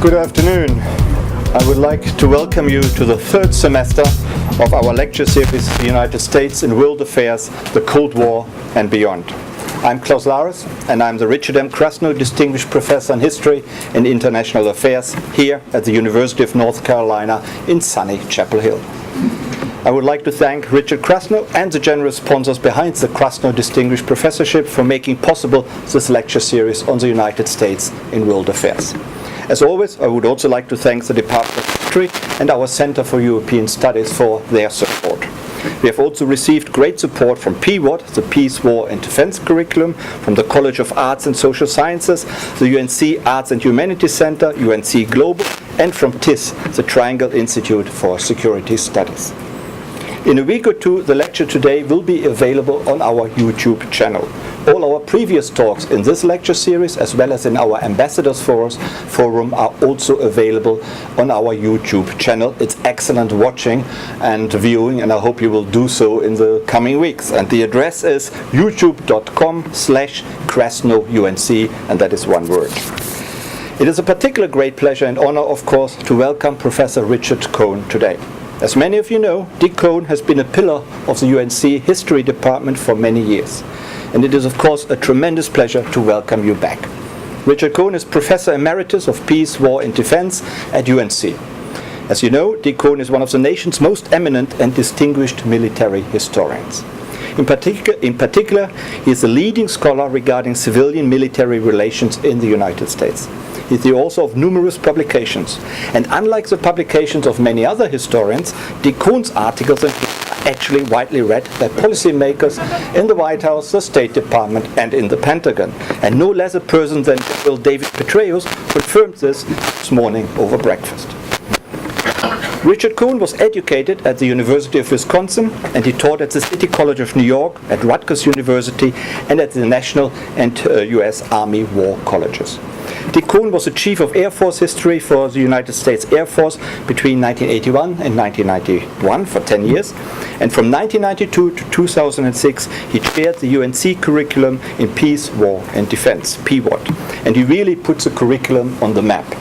Good afternoon. I would like to welcome you to the third semester of our lecture series, The United States in World Affairs, the Cold War and Beyond. I'm Klaus Lares, and I'm the Richard M. Krasno Distinguished Professor in History and International Affairs here at the University of North Carolina in sunny Chapel Hill. I would like to thank Richard Krasno and the generous sponsors behind the Krasno Distinguished Professorship for making possible this lecture series on the United States in World Affairs. As always, I would also like to thank the Department of History and our Center for European Studies for their support. We have also received great support from PWAT, the Peace, War and Defense Curriculum, from the College of Arts and Social Sciences, the UNC Arts and Humanities Center, UNC Global, and from TIS, the Triangle Institute for Security Studies. In a week or two, the lecture today will be available on our YouTube channel. All our previous talks in this lecture series, as well as in our Ambassadors Forum, are also available on our YouTube channel. It's excellent watching and viewing, and I hope you will do so in the coming weeks. And the address is youtube.com/KrasnoUNC, and that is one word. It is a particular great pleasure and honor, of course, to welcome Professor Richard Kohn today. As many of you know, Dick Kohn has been a pillar of the UNC History Department for many years. And it is, of course, a tremendous pleasure to welcome you back. Richard Kohn is Professor Emeritus of Peace, War and Defense at UNC. As you know, Dick Kohn is one of the nation's most eminent and distinguished military historians. In particular, he is a leading scholar regarding civilian-military relations in the United States. He is the author of numerous publications. And unlike the publications of many other historians, Dick Kohn's articles are actually widely read by policymakers in the White House, the State Department, and in the Pentagon. And no less a person than General David Petraeus confirmed this morning over breakfast. Richard Kohn was educated at the University of Wisconsin, and he taught at the City College of New York, at Rutgers University, and at the National and U.S. Army War Colleges. Dick Kohn was the Chief of Air Force History for the United States Air Force between 1981 and 1991 for 10 years. And from 1992 to 2006, he chaired the UNC curriculum in Peace, War and Defense, PWAT. And he really puts the curriculum on the map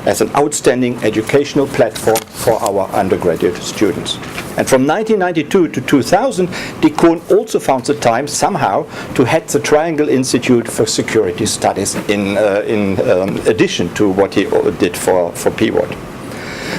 as an outstanding educational platform for our undergraduate students. And from 1992 to 2000, Dick Kohn also found the time somehow to head the Triangle Institute for Security Studies in addition to what he did for PWAT.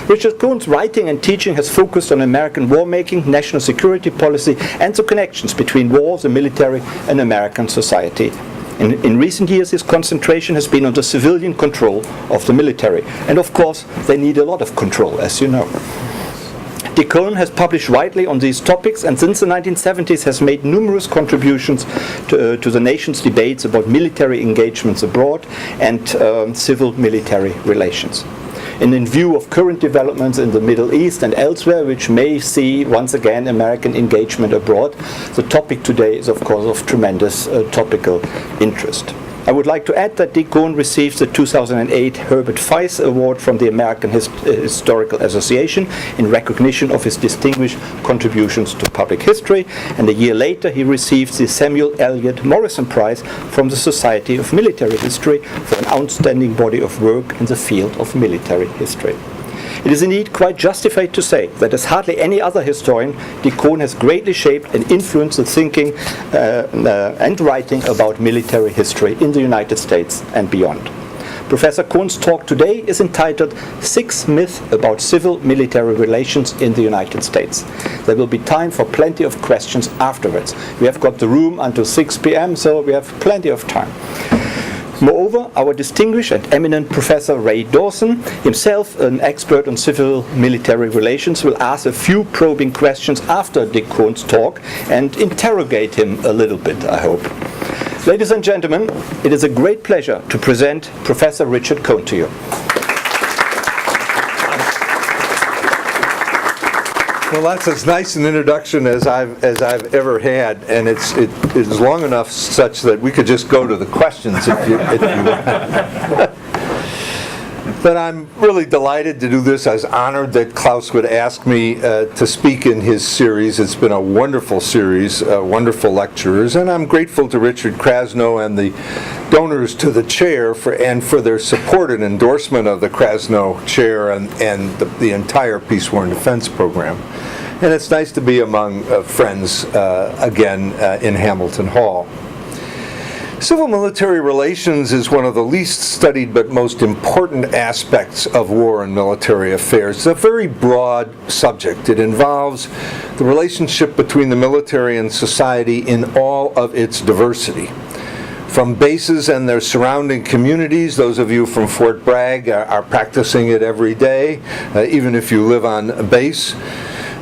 Richard Kohn's writing and teaching has focused on American war-making, national security policy, and the connections between war, the military, and American society. In recent years, his concentration has been on the civilian control of the military. And of course, they need a lot of control, as you know. Dick Kohn has published widely on these topics, and since the 1970s has made numerous contributions to the nation's debates about military engagements abroad and civil-military relations. And in view of current developments in the Middle East and elsewhere, which may see once again American engagement abroad, the topic today is of course of tremendous topical interest. I would like to add that Dick Kohn received the 2008 Herbert Feist Award from the American Historical Association in recognition of his distinguished contributions to public history, and a year later he received the Samuel Eliot Morrison Prize from the Society of Military History for an outstanding body of work in the field of military history. It is indeed quite justified to say that as hardly any other historian, Dick Kohn has greatly shaped and influenced the thinking and writing about military history in the United States and beyond. Professor Kohn's talk today is entitled 6 Myths About Civil-Military Relations in the United States. There will be time for plenty of questions afterwards. We have got the room until 6 p.m., so we have plenty of time. Moreover, our distinguished and eminent Professor Ray Dawson, himself an expert on civil-military relations, will ask a few probing questions after Dick Kohn's talk and interrogate him a little bit, I hope. Ladies and gentlemen, it is a great pleasure to present Professor Richard Kohn to you. Well, that's as nice an introduction as I've ever had, and it is long enough such that we could just go to the questions if you want. But I'm really delighted to do this. I was honored that Klaus would ask me to speak in his series. It's been a wonderful series, wonderful lecturers, and I'm grateful to Richard Krasno and the donors to the chair for their support and endorsement of the Krasno chair and the entire Peace, War, and Defense program. And it's nice to be among friends again in Hamilton Hall. Civil-military relations is one of the least studied but most important aspects of war and military affairs. It's a very broad subject. It involves the relationship between the military and society in all of its diversity. From bases and their surrounding communities, those of you from Fort Bragg are practicing it every day, even if you live on base,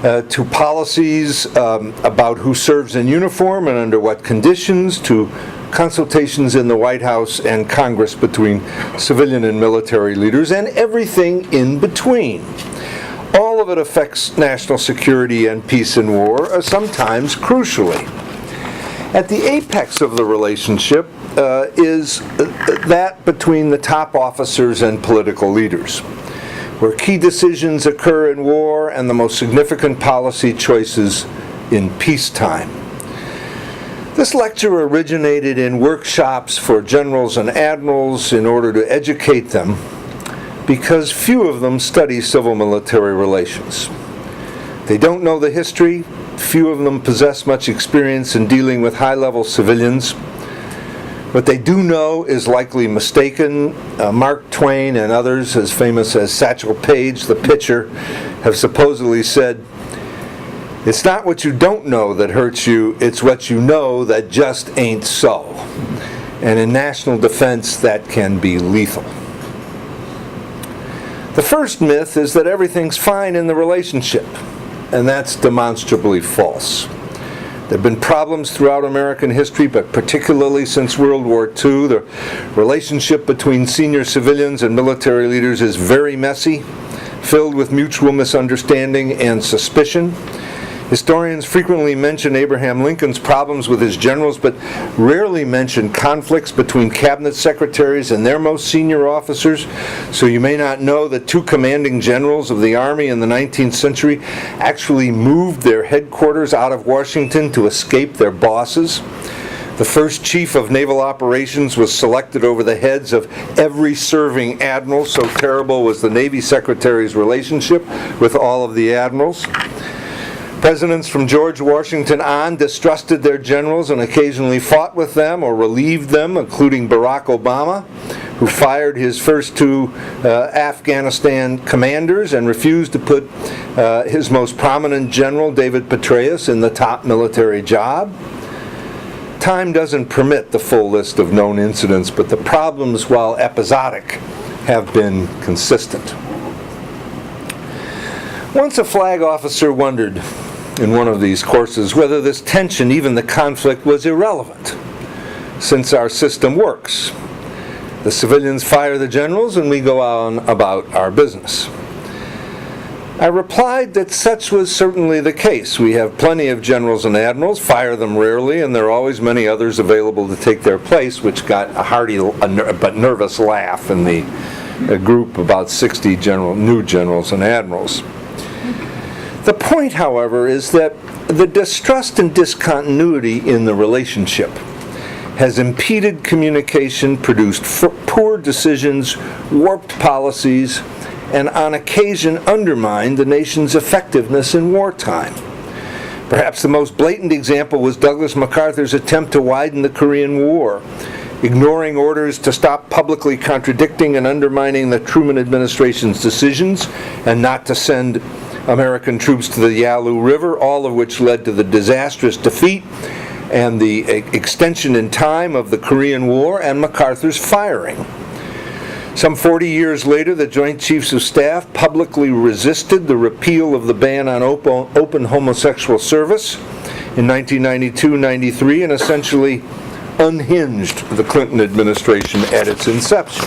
to policies about who serves in uniform and under what conditions, to consultations in the White House and Congress between civilian and military leaders, and everything in between. All of it affects national security and peace and war, sometimes crucially. At the apex of the relationship is that between the top officers and political leaders, where key decisions occur in war and the most significant policy choices in peacetime. This lecture originated in workshops for generals and admirals in order to educate them, because few of them study civil-military relations. They don't know the history. Few of them possess much experience in dealing with high-level civilians. What they do know is likely mistaken. Mark Twain and others, as famous as Satchel Paige, the pitcher, have supposedly said, "It's not what you don't know that hurts you, it's what you know that just ain't so." And in national defense, that can be lethal. The first myth is that everything's fine in the relationship, and that's demonstrably false. There have been problems throughout American history, but particularly since World War II, the relationship between senior civilians and military leaders is very messy, filled with mutual misunderstanding and suspicion. Historians frequently mention Abraham Lincoln's problems with his generals, but rarely mention conflicts between cabinet secretaries and their most senior officers. So you may not know that two commanding generals of the Army in the 19th century actually moved their headquarters out of Washington to escape their bosses. The first chief of naval operations was selected over the heads of every serving admiral, so terrible was the Navy Secretary's relationship with all of the admirals. Presidents from George Washington on distrusted their generals and occasionally fought with them or relieved them, including Barack Obama, who fired his first two Afghanistan commanders and refused to put his most prominent general, David Petraeus, in the top military job. Time doesn't permit the full list of known incidents, but the problems, while episodic, have been consistent. Once a flag officer wondered in one of these courses whether this tension, even the conflict, was irrelevant, since our system works. The civilians fire the generals and we go on about our business. I replied that such was certainly the case. We have plenty of generals and admirals, fire them rarely, and there are always many others available to take their place, which got a hearty but nervous laugh in the group, about 60 new generals and admirals. The point, however, is that the distrust and discontinuity in the relationship has impeded communication, produced poor decisions, warped policies, and on occasion undermined the nation's effectiveness in wartime. Perhaps the most blatant example was Douglas MacArthur's attempt to widen the Korean War, ignoring orders to stop publicly contradicting and undermining the Truman administration's decisions and not to send American troops to the Yalu River, all of which led to the disastrous defeat and the extension in time of the Korean War and MacArthur's firing. Some 40 years later, the Joint Chiefs of Staff publicly resisted the repeal of the ban on open homosexual service in 1992-93 and essentially unhinged the Clinton administration at its inception.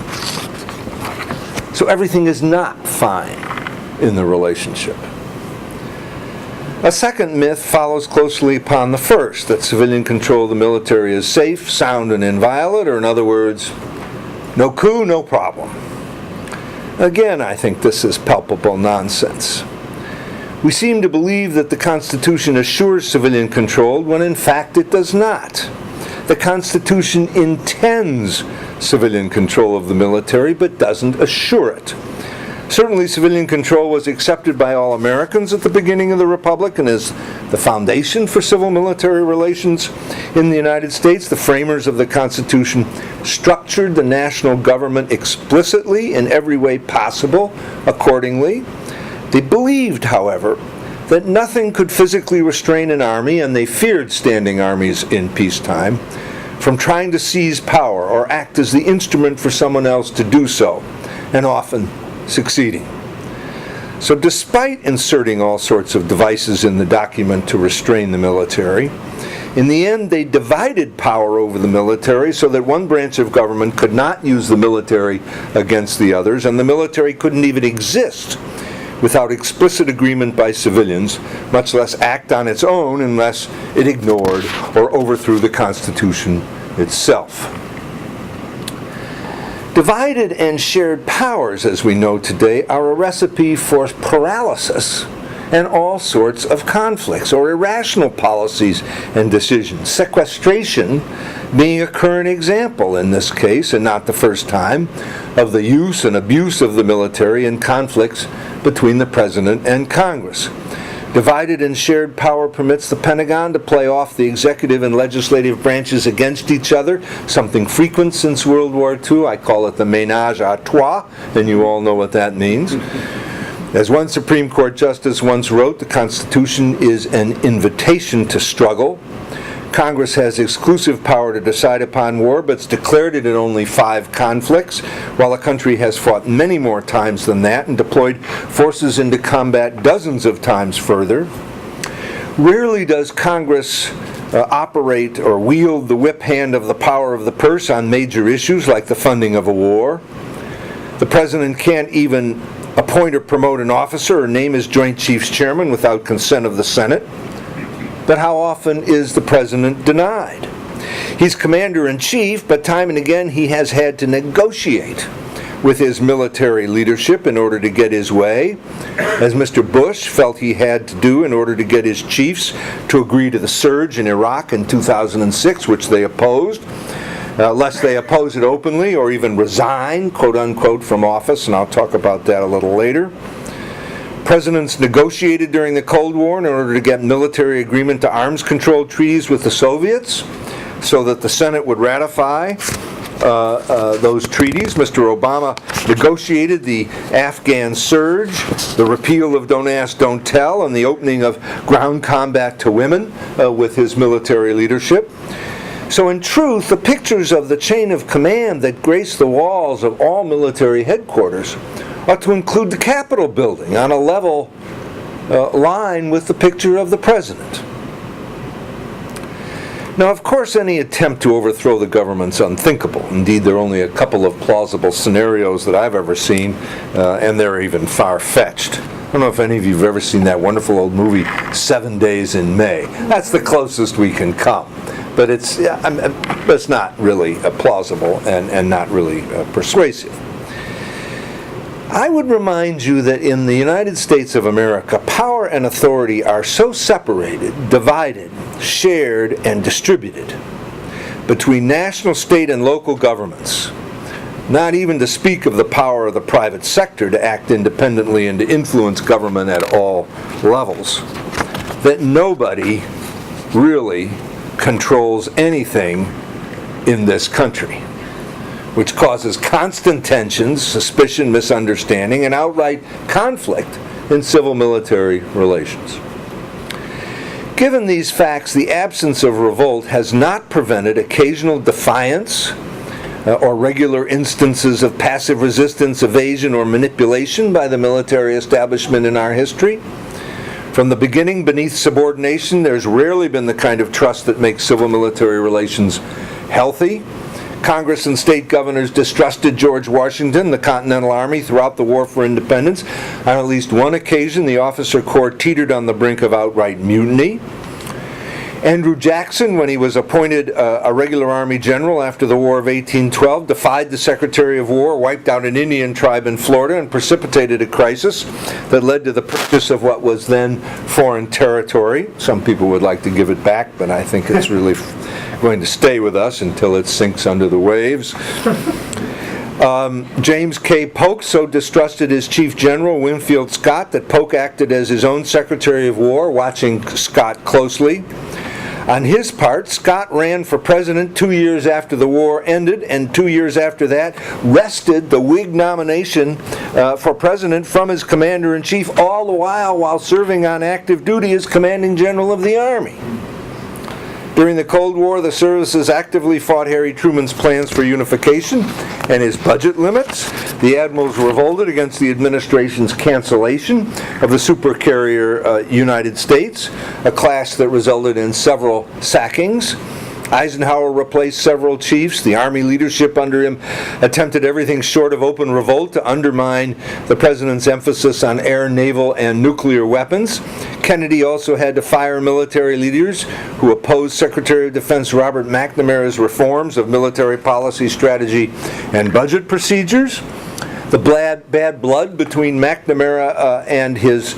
So everything is not fine in the relationship. A second myth follows closely upon the first, that civilian control of the military is safe, sound, and inviolate, or in other words, no coup, no problem. Again, I think this is palpable nonsense. We seem to believe that the Constitution assures civilian control when in fact it does not. The Constitution intends civilian control of the military but doesn't assure it. Certainly, civilian control was accepted by all Americans at the beginning of the Republic and is the foundation for civil-military relations in the United States. The framers of the Constitution structured the national government explicitly in every way possible accordingly. They believed, however, that nothing could physically restrain an army, and they feared standing armies in peacetime, from trying to seize power or act as the instrument for someone else to do so, and often succeeding. So despite inserting all sorts of devices in the document to restrain the military, in the end they divided power over the military so that one branch of government could not use the military against the others, and the military couldn't even exist without explicit agreement by civilians, much less act on its own unless it ignored or overthrew the Constitution itself. Divided and shared powers, as we know today, are a recipe for paralysis and all sorts of conflicts or irrational policies and decisions. Sequestration being a current example in this case, and not the first time, of the use and abuse of the military in conflicts between the President and Congress. Divided and shared power permits the Pentagon to play off the executive and legislative branches against each other, something frequent since World War II. I call it the ménage à trois, and you all know what that means. As one Supreme Court justice once wrote, the Constitution is an invitation to struggle. Congress has exclusive power to decide upon war, but it's declared it in only 5 conflicts, while the country has fought many more times than that and deployed forces into combat dozens of times further. Rarely does Congress operate or wield the whip hand of the power of the purse on major issues like the funding of a war. The President can't even appoint or promote an officer or name his Joint Chiefs Chairman without consent of the Senate. But how often is the President denied? He's Commander-in-Chief, but time and again he has had to negotiate with his military leadership in order to get his way, as Mr. Bush felt he had to do in order to get his chiefs to agree to the surge in Iraq in 2006, which they opposed, lest they oppose it openly or even resign, quote-unquote, from office, and I'll talk about that a little later. Presidents negotiated during the Cold War in order to get military agreement to arms control treaties with the Soviets so that the Senate would ratify those treaties. Mr. Obama negotiated the Afghan surge, the repeal of Don't Ask, Don't Tell, and the opening of ground combat to women with his military leadership. So in truth, the pictures of the chain of command that grace the walls of all military headquarters ought to include the Capitol building on a level line with the picture of the President. Now, of course, any attempt to overthrow the government's unthinkable. Indeed, there are only a couple of plausible scenarios that I've ever seen, and they're even far-fetched. I don't know if any of you have ever seen that wonderful old movie, 7 Days in May. That's the closest we can come. But it's not really plausible and not really persuasive. I would remind you that in the United States of America, power and authority are so separated, divided, shared, and distributed between national, state, and local governments, not even to speak of the power of the private sector to act independently and to influence government at all levels, that nobody really controls anything in this country, which causes constant tensions, suspicion, misunderstanding, and outright conflict in civil-military relations. Given these facts, the absence of revolt has not prevented occasional defiance or regular instances of passive resistance, evasion, or manipulation by the military establishment in our history. From the beginning, beneath subordination, there's rarely been the kind of trust that makes civil-military relations healthy. Congress and state governors distrusted George Washington, the Continental Army, throughout the War for Independence. On at least one occasion, the officer corps teetered on the brink of outright mutiny. Andrew Jackson, when he was appointed a regular Army general after the War of 1812, defied the Secretary of War, wiped out an Indian tribe in Florida, and precipitated a crisis that led to the purchase of what was then foreign territory. Some people would like to give it back, but I think it's really going to stay with us until it sinks under the waves. James K. Polk so distrusted his chief general, Winfield Scott, that Polk acted as his own Secretary of War, watching Scott closely. On his part, Scott ran for president 2 years after the war ended, and 2 years after that, wrested the Whig nomination for president from his commander-in-chief, all the while serving on active duty as commanding general of the Army. During the Cold War, the services actively fought Harry Truman's plans for unification and his budget limits. The admirals revolted against the administration's cancellation of the supercarrier United States, a class that resulted in several sackings. Eisenhower replaced several chiefs. The Army leadership under him attempted everything short of open revolt to undermine the president's emphasis on air, naval, and nuclear weapons. Kennedy also had to fire military leaders who opposed Secretary of Defense Robert McNamara's reforms of military policy, strategy, and budget procedures. The bad blood between McNamara and his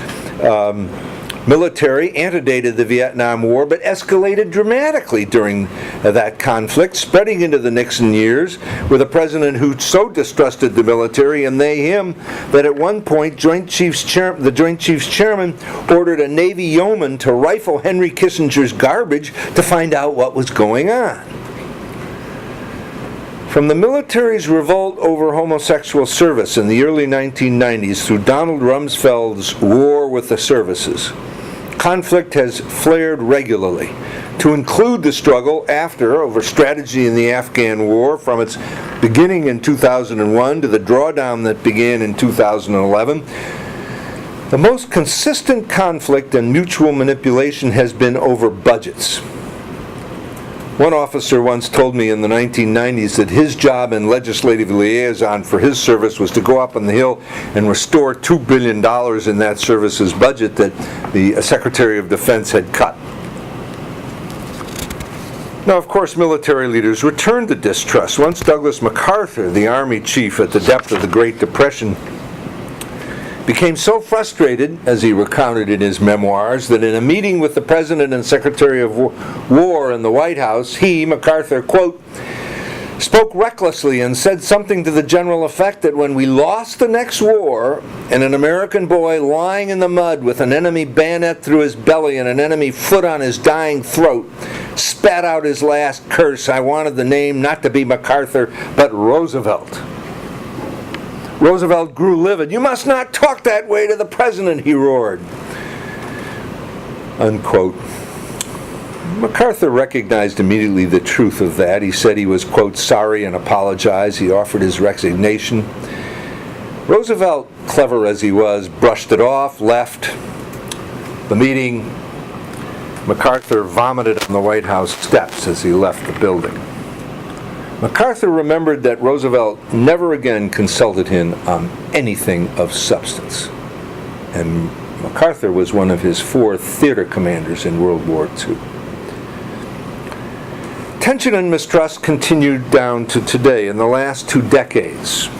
military antedated the Vietnam War, but escalated dramatically during that conflict, spreading into the Nixon years, with a president who so distrusted the military and they him that at one point the Joint Chiefs Chairman ordered a Navy yeoman to rifle Henry Kissinger's garbage to find out what was going on. From the military's revolt over homosexual service in the early 1990s through Donald Rumsfeld's war with the services, conflict has flared regularly, to include the struggle over strategy in the Afghan war from its beginning in 2001 to the drawdown that began in 2011. The most consistent conflict and mutual manipulation has been over budgets. One officer once told me in the 1990s that his job in legislative liaison for his service was to go up on the Hill and restore $2 billion in that service's budget that the Secretary of Defense had cut. Now, of course, military leaders returned to distrust. Once Douglas MacArthur, the Army chief at the depth of the Great Depression, became so frustrated, as he recounted in his memoirs, that in a meeting with the President and Secretary of War in the White House, he, MacArthur, quote, spoke recklessly and said something to the general effect that when we lost the next war and an American boy lying in the mud with an enemy bayonet through his belly and an enemy foot on his dying throat spat out his last curse, I wanted the name not to be MacArthur, but Roosevelt. Roosevelt grew livid. "You must not talk that way to the president," he roared. Unquote. MacArthur recognized immediately the truth of that. He said he was, quote, sorry and apologized. He offered his resignation. Roosevelt, clever as he was, brushed it off, left the meeting. MacArthur vomited on the White House steps as he left the building. MacArthur remembered that Roosevelt never again consulted him on anything of substance. And MacArthur was one of his 4 theater commanders in World War II. Tension and mistrust continued down to today. In the last 2 decades,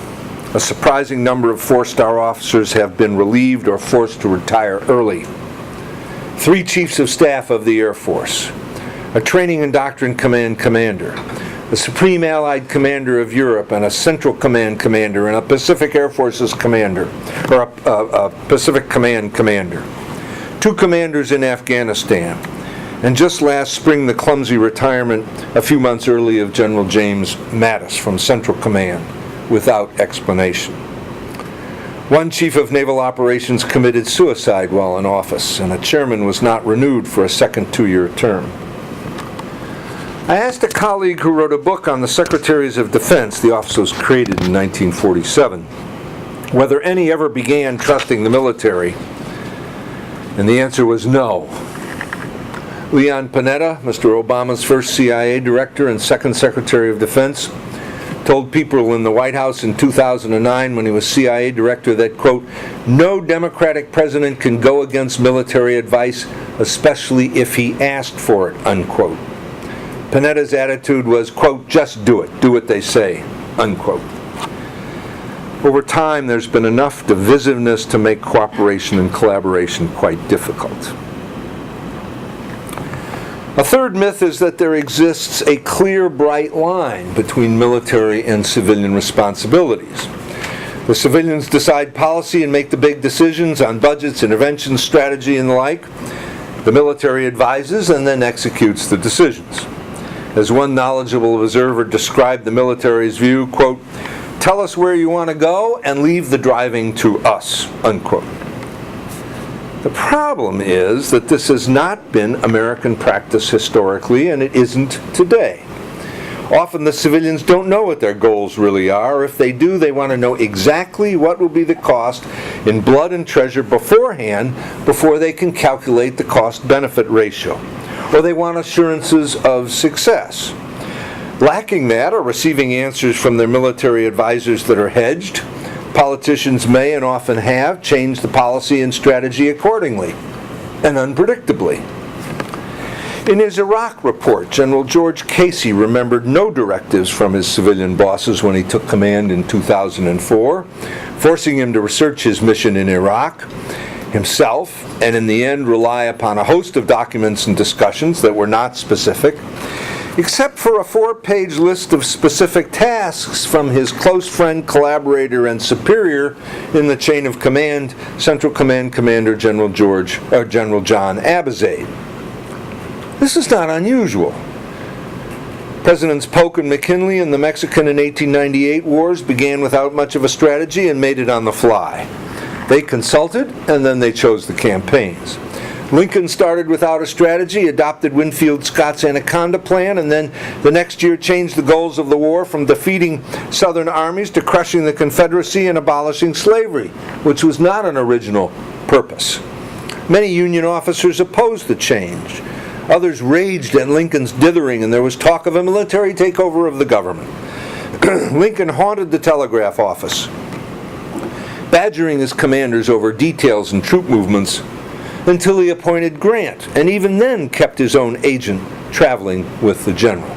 a surprising number of 4-star officers have been relieved or forced to retire early. 3 chiefs of staff of the Air Force, a training and doctrine command commander, the Supreme Allied Commander of Europe, and a Central Command Commander, and a Pacific Air Forces Commander, or a Pacific Command Commander. 2 commanders in Afghanistan, and just last spring the clumsy retirement a few months early of General James Mattis from Central Command, without explanation. 1 Chief of Naval Operations committed suicide while in office, and a chairman was not renewed for a second 2-year term. I asked a colleague who wrote a book on the Secretaries of Defense, the office was created in 1947, whether any ever began trusting the military, and the answer was no. Leon Panetta, Mr. Obama's first CIA director and second Secretary of Defense, told people in the White House in 2009 when he was CIA director that, quote, no Democratic president can go against military advice, especially if he asked for it, unquote. Panetta's attitude was, quote, just do it, do what they say, unquote. Over time, there's been enough divisiveness to make cooperation and collaboration quite difficult. A third myth is that there exists a clear, bright line between military and civilian responsibilities. The civilians decide policy and make the big decisions on budgets, interventions, strategy, and the like. The military advises and then executes the decisions. As one knowledgeable observer described the military's view, quote, tell us where you want to go and leave the driving to us, unquote. The problem is that this has not been American practice historically, and it isn't today. Often the civilians don't know what their goals really are, or if they do, they want to know exactly what will be the cost in blood and treasure beforehand before they can calculate the cost-benefit ratio. Or they want assurances of success. Lacking that, or receiving answers from their military advisors that are hedged, politicians may and often have changed the policy and strategy accordingly, and unpredictably. In his Iraq report, General George Casey remembered no directives from his civilian bosses when he took command in 2004, forcing him to research his mission in Iraq himself, and in the end rely upon a host of documents and discussions that were not specific, except for a 4-page list of specific tasks from his close friend, collaborator, and superior in the chain of command, Central Command Commander General John Abizaid. This is not unusual. Presidents Polk and McKinley in the Mexican and 1898 wars began without much of a strategy and made it on the fly. They consulted, and then they chose the campaigns. Lincoln started without a strategy, adopted Winfield Scott's Anaconda Plan, and then the next year changed the goals of the war from defeating Southern armies to crushing the Confederacy and abolishing slavery, which was not an original purpose. Many Union officers opposed the change. Others raged at Lincoln's dithering, and there was talk of a military takeover of the government. Lincoln haunted the telegraph office, badgering his commanders over details and troop movements, until he appointed Grant, and even then kept his own agent traveling with the general.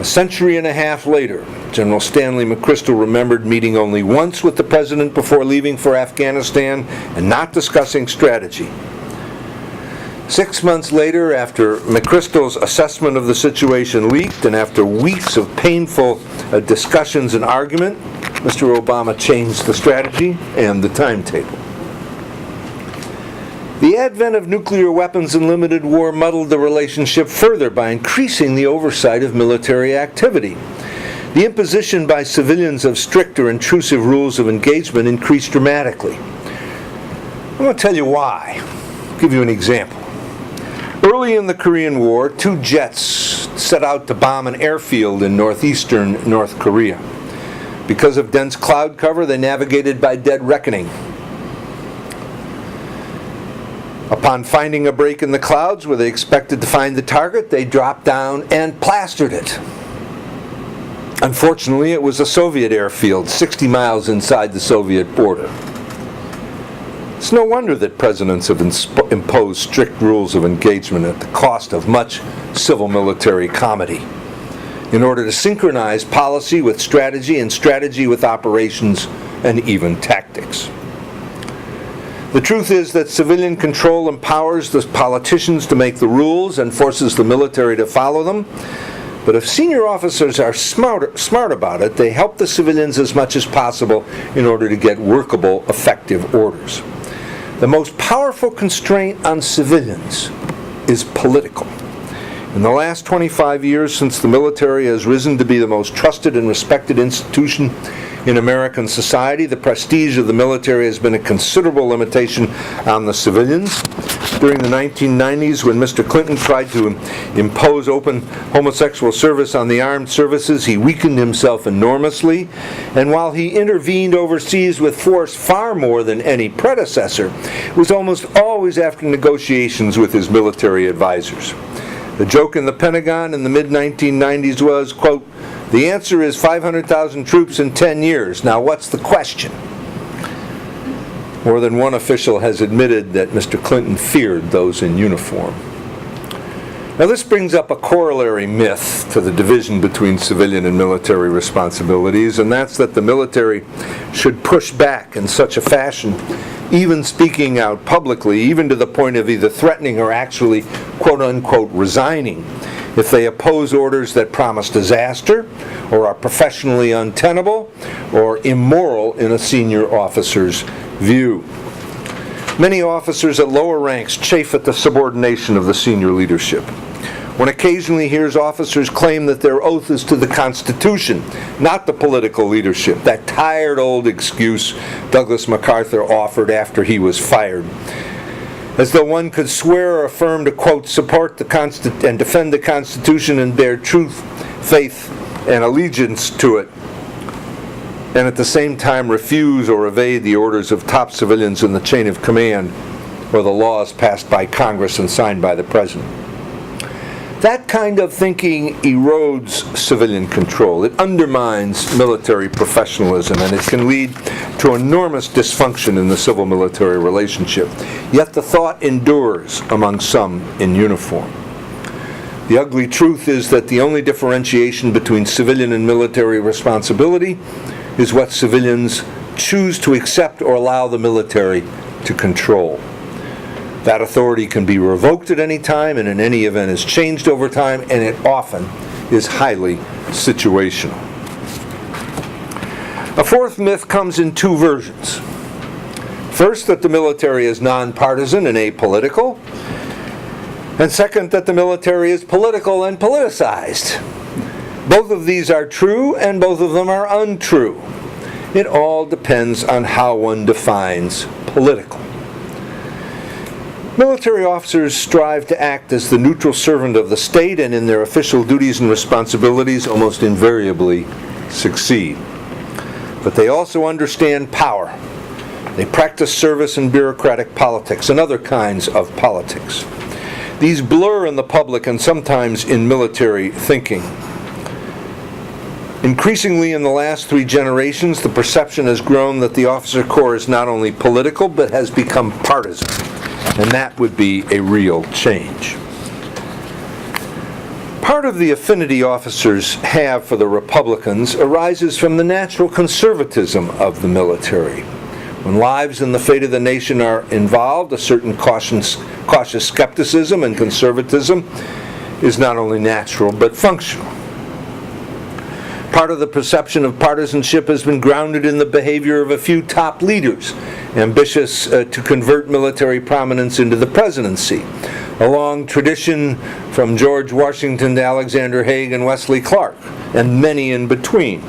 A century and a half later, General Stanley McChrystal remembered meeting only once with the president before leaving for Afghanistan and not discussing strategy. 6 months later, after McChrystal's assessment of the situation leaked, and after weeks of painful discussions and argument, Mr. Obama changed the strategy and the timetable. The advent of nuclear weapons and limited war muddled the relationship further by increasing the oversight of military activity. The imposition by civilians of strict or intrusive rules of engagement increased dramatically. I'm going to tell you why. I'll give you an example. Early in the Korean War, 2 jets set out to bomb an airfield in northeastern North Korea. Because of dense cloud cover, they navigated by dead reckoning. Upon finding a break in the clouds where they expected to find the target, they dropped down and plastered it. Unfortunately, it was a Soviet airfield 60 miles inside the Soviet border. It's no wonder that presidents have imposed strict rules of engagement at the cost of much civil-military comedy, in order to synchronize policy with strategy and strategy with operations and even tactics. The truth is that civilian control empowers the politicians to make the rules and forces the military to follow them. But if senior officers are smart about it, they help the civilians as much as possible in order to get workable, effective orders. The most powerful constraint on civilians is political. In the last 25 years, since the military has risen to be the most trusted and respected institution in American society, the prestige of the military has been a considerable limitation on the civilians. During the 1990s, when Mr. Clinton tried to impose open homosexual service on the armed services, he weakened himself enormously. And while he intervened overseas with force far more than any predecessor, it was almost always after negotiations with his military advisors. The joke in the Pentagon in the mid-1990s was, quote, The answer is 500,000 troops in 10 years. Now, what's the question? More than one official has admitted that Mr. Clinton feared those in uniform. Now, this brings up a corollary myth to the division between civilian and military responsibilities, and that's that the military should push back in such a fashion, even speaking out publicly, even to the point of either threatening or actually, quote-unquote, resigning, if they oppose orders that promise disaster, or are professionally untenable, or immoral in a senior officer's view. Many officers at lower ranks chafe at the subordination of the senior leadership. One occasionally hears officers claim that their oath is to the Constitution, not the political leadership, that tired old excuse Douglas MacArthur offered after he was fired. As though one could swear or affirm to, quote, support and defend the Constitution and bear truth, faith, and allegiance to it, and at the same time refuse or evade the orders of top civilians in the chain of command or the laws passed by Congress and signed by the President. That kind of thinking erodes civilian control. It undermines military professionalism, and it can lead to enormous dysfunction in the civil-military relationship. Yet the thought endures among some in uniform. The ugly truth is that the only differentiation between civilian and military responsibility is what civilians choose to accept or allow the military to control. That authority can be revoked at any time, and in any event is changed over time, and it often is highly situational. A fourth myth comes in two versions. First, that the military is nonpartisan and apolitical, and second, that the military is political and politicized. Both of these are true, and both of them are untrue. It all depends on how one defines political. Military officers strive to act as the neutral servant of the state, and in their official duties and responsibilities almost invariably succeed. But they also understand power. They practice service and bureaucratic politics and other kinds of politics. These blur in the public and sometimes in military thinking. Increasingly in the last 3 generations, the perception has grown that the officer corps is not only political but has become partisan. And that would be a real change. Part of the affinity officers have for the Republicans arises from the natural conservatism of the military. When lives and the fate of the nation are involved, a certain cautious skepticism and conservatism is not only natural but functional. Part of the perception of partisanship has been grounded in the behavior of a few top leaders, ambitious to convert military prominence into the presidency. A long tradition from George Washington to Alexander Haig and Wesley Clark, and many in between.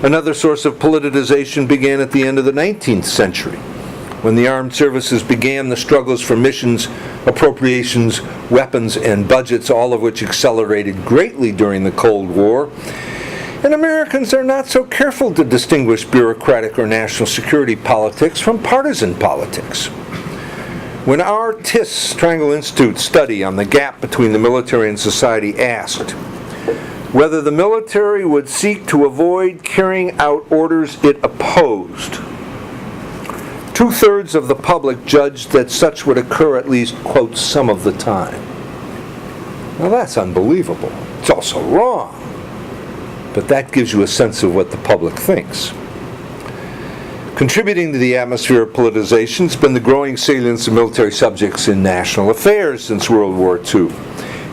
Another source of politicization began at the end of the 19th century, when the armed services began the struggles for missions, appropriations, weapons, and budgets, all of which accelerated greatly during the Cold War. And Americans are not so careful to distinguish bureaucratic or national security politics from partisan politics. When our TIS Triangle Institute study on the gap between the military and society asked whether the military would seek to avoid carrying out orders it opposed, 2/3 of the public judged that such would occur at least, quote, some of the time. Now that's unbelievable. It's also wrong. But that gives you a sense of what the public thinks. Contributing to the atmosphere of politicization has been the growing salience of military subjects in national affairs since World War II.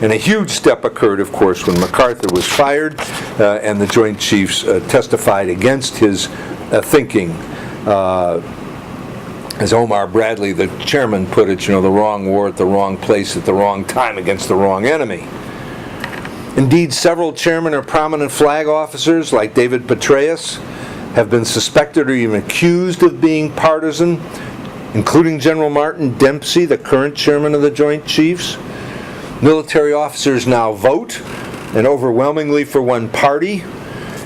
And a huge step occurred, of course, when MacArthur was fired and the Joint Chiefs testified against his thinking. As Omar Bradley, the chairman, put it, the wrong war at the wrong place at the wrong time against the wrong enemy. Indeed, several chairmen or prominent flag officers, like David Petraeus, have been suspected or even accused of being partisan, including General Martin Dempsey, the current chairman of the Joint Chiefs. Military officers now vote, and overwhelmingly for one party.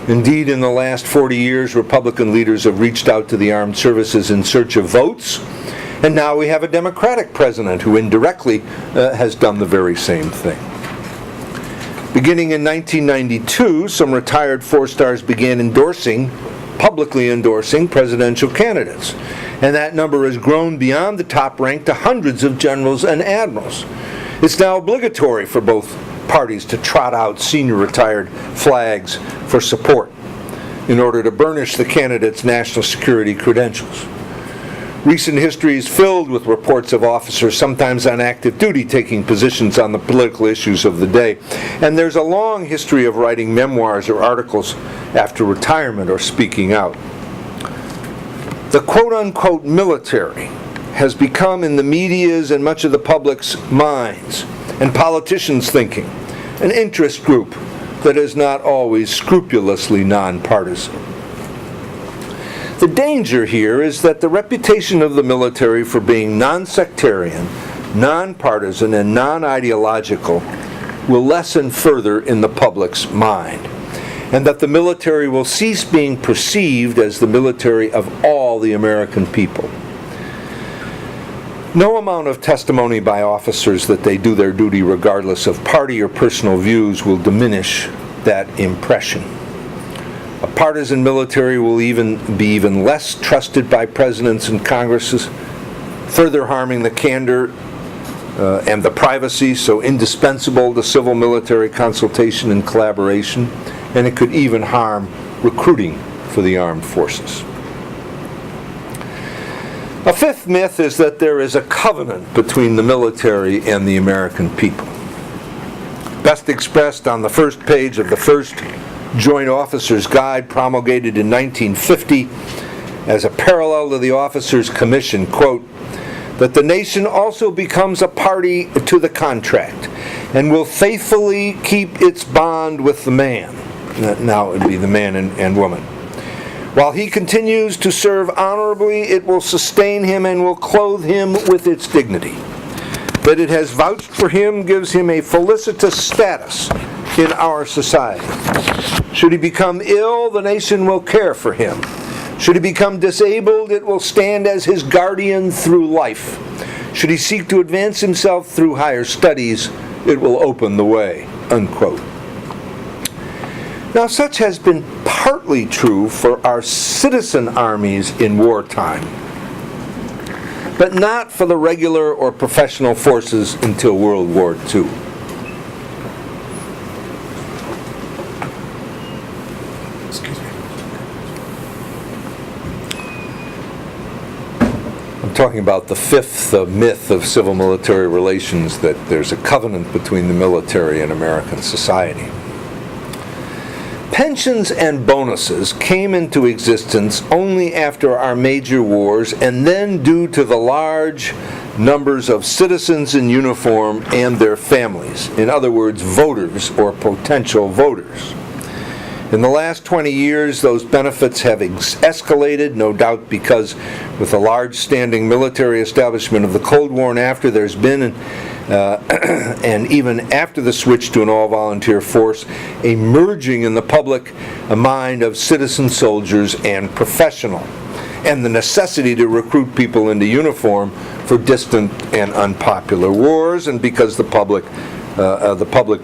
Indeed, in the last 40 years, Republican leaders have reached out to the armed services in search of votes, and now we have a Democratic president who indirectly has done the very same thing. Beginning in 1992, some retired four-stars began publicly endorsing presidential candidates. And that number has grown beyond the top rank to hundreds of generals and admirals. It's now obligatory for both parties to trot out senior retired flags for support in order to burnish the candidate's national security credentials. Recent history is filled with reports of officers, sometimes on active duty, taking positions on the political issues of the day. And there's a long history of writing memoirs or articles after retirement or speaking out. The quote-unquote military has become, in the media's and much of the public's minds and politicians' thinking, an interest group that is not always scrupulously nonpartisan. The danger here is that the reputation of the military for being non-sectarian, nonpartisan, and non-ideological will lessen further in the public's mind, and that the military will cease being perceived as the military of all the American people. No amount of testimony by officers that they do their duty regardless of party or personal views will diminish that impression. A partisan military will be even less trusted by presidents and Congresses, further harming the candor and the privacy so indispensable to civil-military consultation and collaboration, and it could even harm recruiting for the armed forces. A fifth myth is that there is a covenant between the military and the American people. Best expressed on the first page of the first Joint Officers Guide promulgated in 1950 as a parallel to the Officers Commission, quote, that the nation also becomes a party to the contract and will faithfully keep its bond with the man. Now it would be the man and woman. While he continues to serve honorably, it will sustain him and will clothe him with its dignity. That it has vouched for him gives him a felicitous status in our society. Should he become ill, the nation will care for him. Should he become disabled, it will stand as his guardian through life. Should he seek to advance himself through higher studies, it will open the way, unquote. Now, such has been partly true for our citizen armies in wartime, but not for the regular or professional forces until World War II. Excuse me. I'm talking about the fifth myth of civil-military relations, that there's a covenant between the military and American society. Pensions and bonuses came into existence only after our major wars, and then due to the large numbers of citizens in uniform and their families. In other words, voters or potential voters. In the last 20 years, those benefits have escalated, no doubt because with the large standing military establishment of the Cold War and after, there's been and even after the switch to an all-volunteer force, a merging in the public mind of citizen soldiers and professional, and the necessity to recruit people into uniform for distant and unpopular wars, and because the public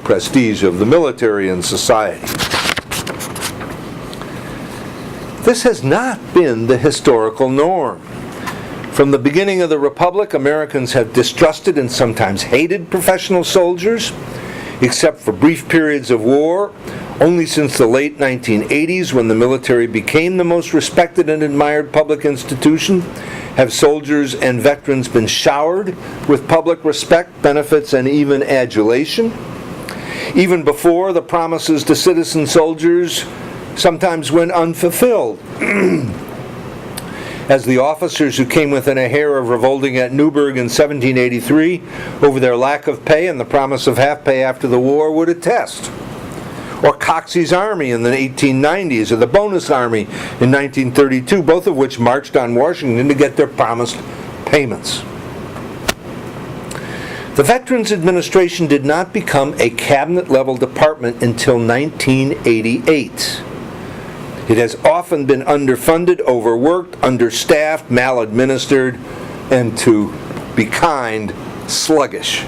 prestige of the military in society. This has not been the historical norm. From the beginning of the Republic, Americans have distrusted and sometimes hated professional soldiers, except for brief periods of war. Only since the late 1980s, when the military became the most respected and admired public institution, have soldiers and veterans been showered with public respect, benefits, and even adulation. Even before, the promises to citizen soldiers sometimes went unfulfilled. As the officers who came within a hair of revolting at Newburgh in 1783 over their lack of pay and the promise of half pay after the war would attest. Or Coxey's Army in the 1890s, or the Bonus Army in 1932, both of which marched on Washington to get their promised payments. The Veterans Administration did not become a cabinet-level department until 1988. It has often been underfunded, overworked, understaffed, maladministered, and to be kind, sluggish.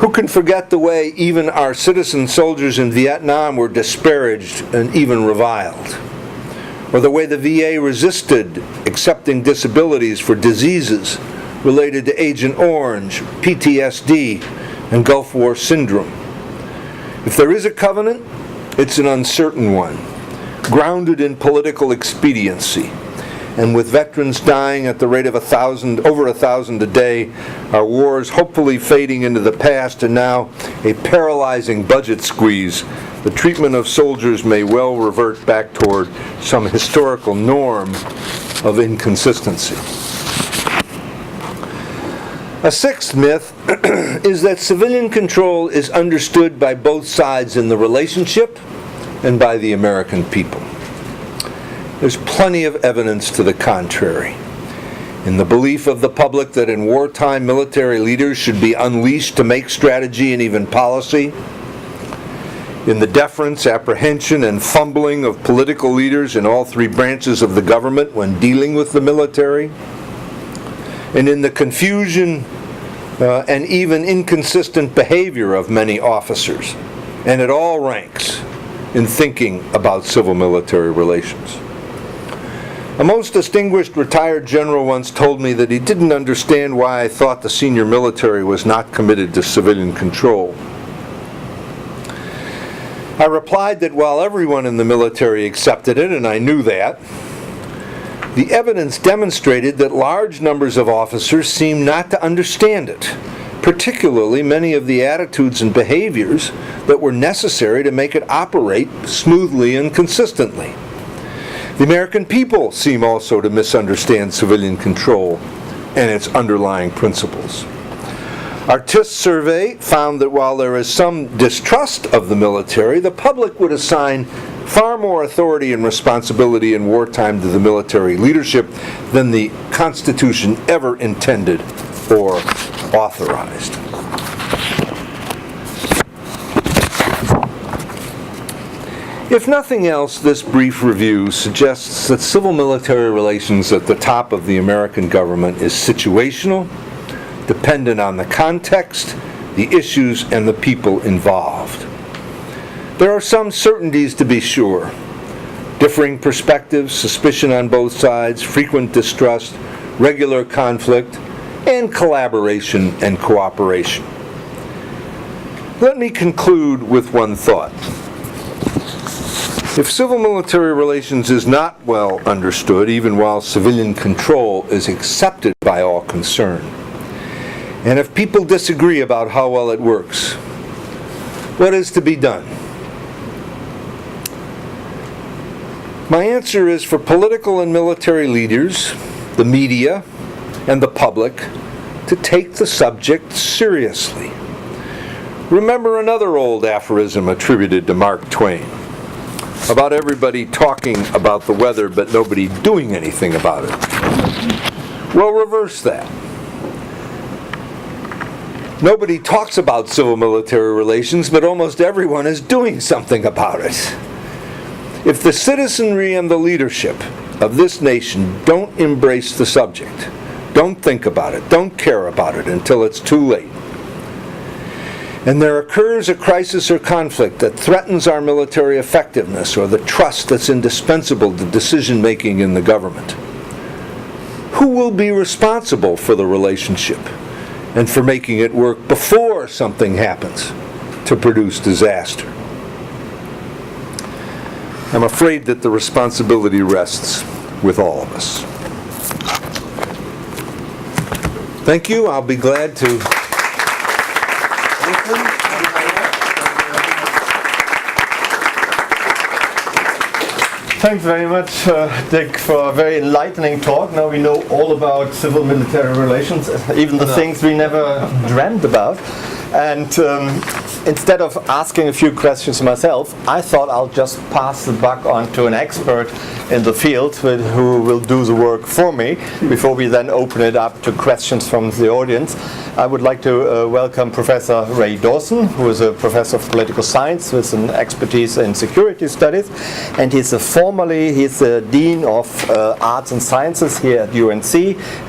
Who can forget the way even our citizen soldiers in Vietnam were disparaged and even reviled? Or the way the VA resisted accepting disabilities for diseases related to Agent Orange, PTSD, and Gulf War syndrome. If there is a covenant, it's an uncertain one, grounded in political expediency. And with veterans dying at the rate of over 1,000 a day, our wars hopefully fading into the past, and now a paralyzing budget squeeze, the treatment of soldiers may well revert back toward some historical norm of inconsistency. A sixth myth is that civilian control is understood by both sides in the relationship and by the American people. There's plenty of evidence to the contrary. In the belief of the public that in wartime military leaders should be unleashed to make strategy and even policy, in the deference, apprehension, and fumbling of political leaders in all three branches of the government when dealing with the military, and in the confusion and even inconsistent behavior of many officers, and at all ranks, in thinking about civil-military relations. A most distinguished retired general once told me that he didn't understand why I thought the senior military was not committed to civilian control. I replied that while everyone in the military accepted it, and I knew that, the evidence demonstrated that large numbers of officers seemed not to understand it, particularly many of the attitudes and behaviors that were necessary to make it operate smoothly and consistently. The American people seem also to misunderstand civilian control and its underlying principles. Our TIS survey found that while there is some distrust of the military, the public would assign far more authority and responsibility in wartime to the military leadership than the Constitution ever intended or authorized. If nothing else, this brief review suggests that civil-military relations at the top of the American government is situational, dependent on the context, the issues, and the people involved. There are some certainties to be sure: differing perspectives, suspicion on both sides, frequent distrust, regular conflict, and collaboration and cooperation. Let me conclude with one thought. If civil-military relations is not well understood, even while civilian control is accepted by all concerned, and if people disagree about how well it works, what is to be done? My answer is for political and military leaders, the media, and the public to take the subject seriously. Remember another old aphorism attributed to Mark Twain about everybody talking about the weather but nobody doing anything about it. Well, reverse that. Nobody talks about civil-military relations, but almost everyone is doing something about it. If the citizenry and the leadership of this nation don't embrace the subject, don't think about it, don't care about it until it's too late, and there occurs a crisis or conflict that threatens our military effectiveness or the trust that's indispensable to decision-making in the government, who will be responsible for the relationship and for making it work before something happens to produce disaster? I'm afraid that the responsibility rests with all of us. Thank you. I'll be glad to. Thanks very much, Dick, for a very enlightening talk. Now we know all about civil-military relations, even the things we never dreamt about. And instead of asking a few questions myself, I thought I'll just pass the buck on to an expert in the field who will do the work for me before we then open it up to questions from the audience. I would like to welcome Professor Ray Dawson, who is a professor of political science with an expertise in security studies, and he's the Dean of Arts and Sciences here at UNC,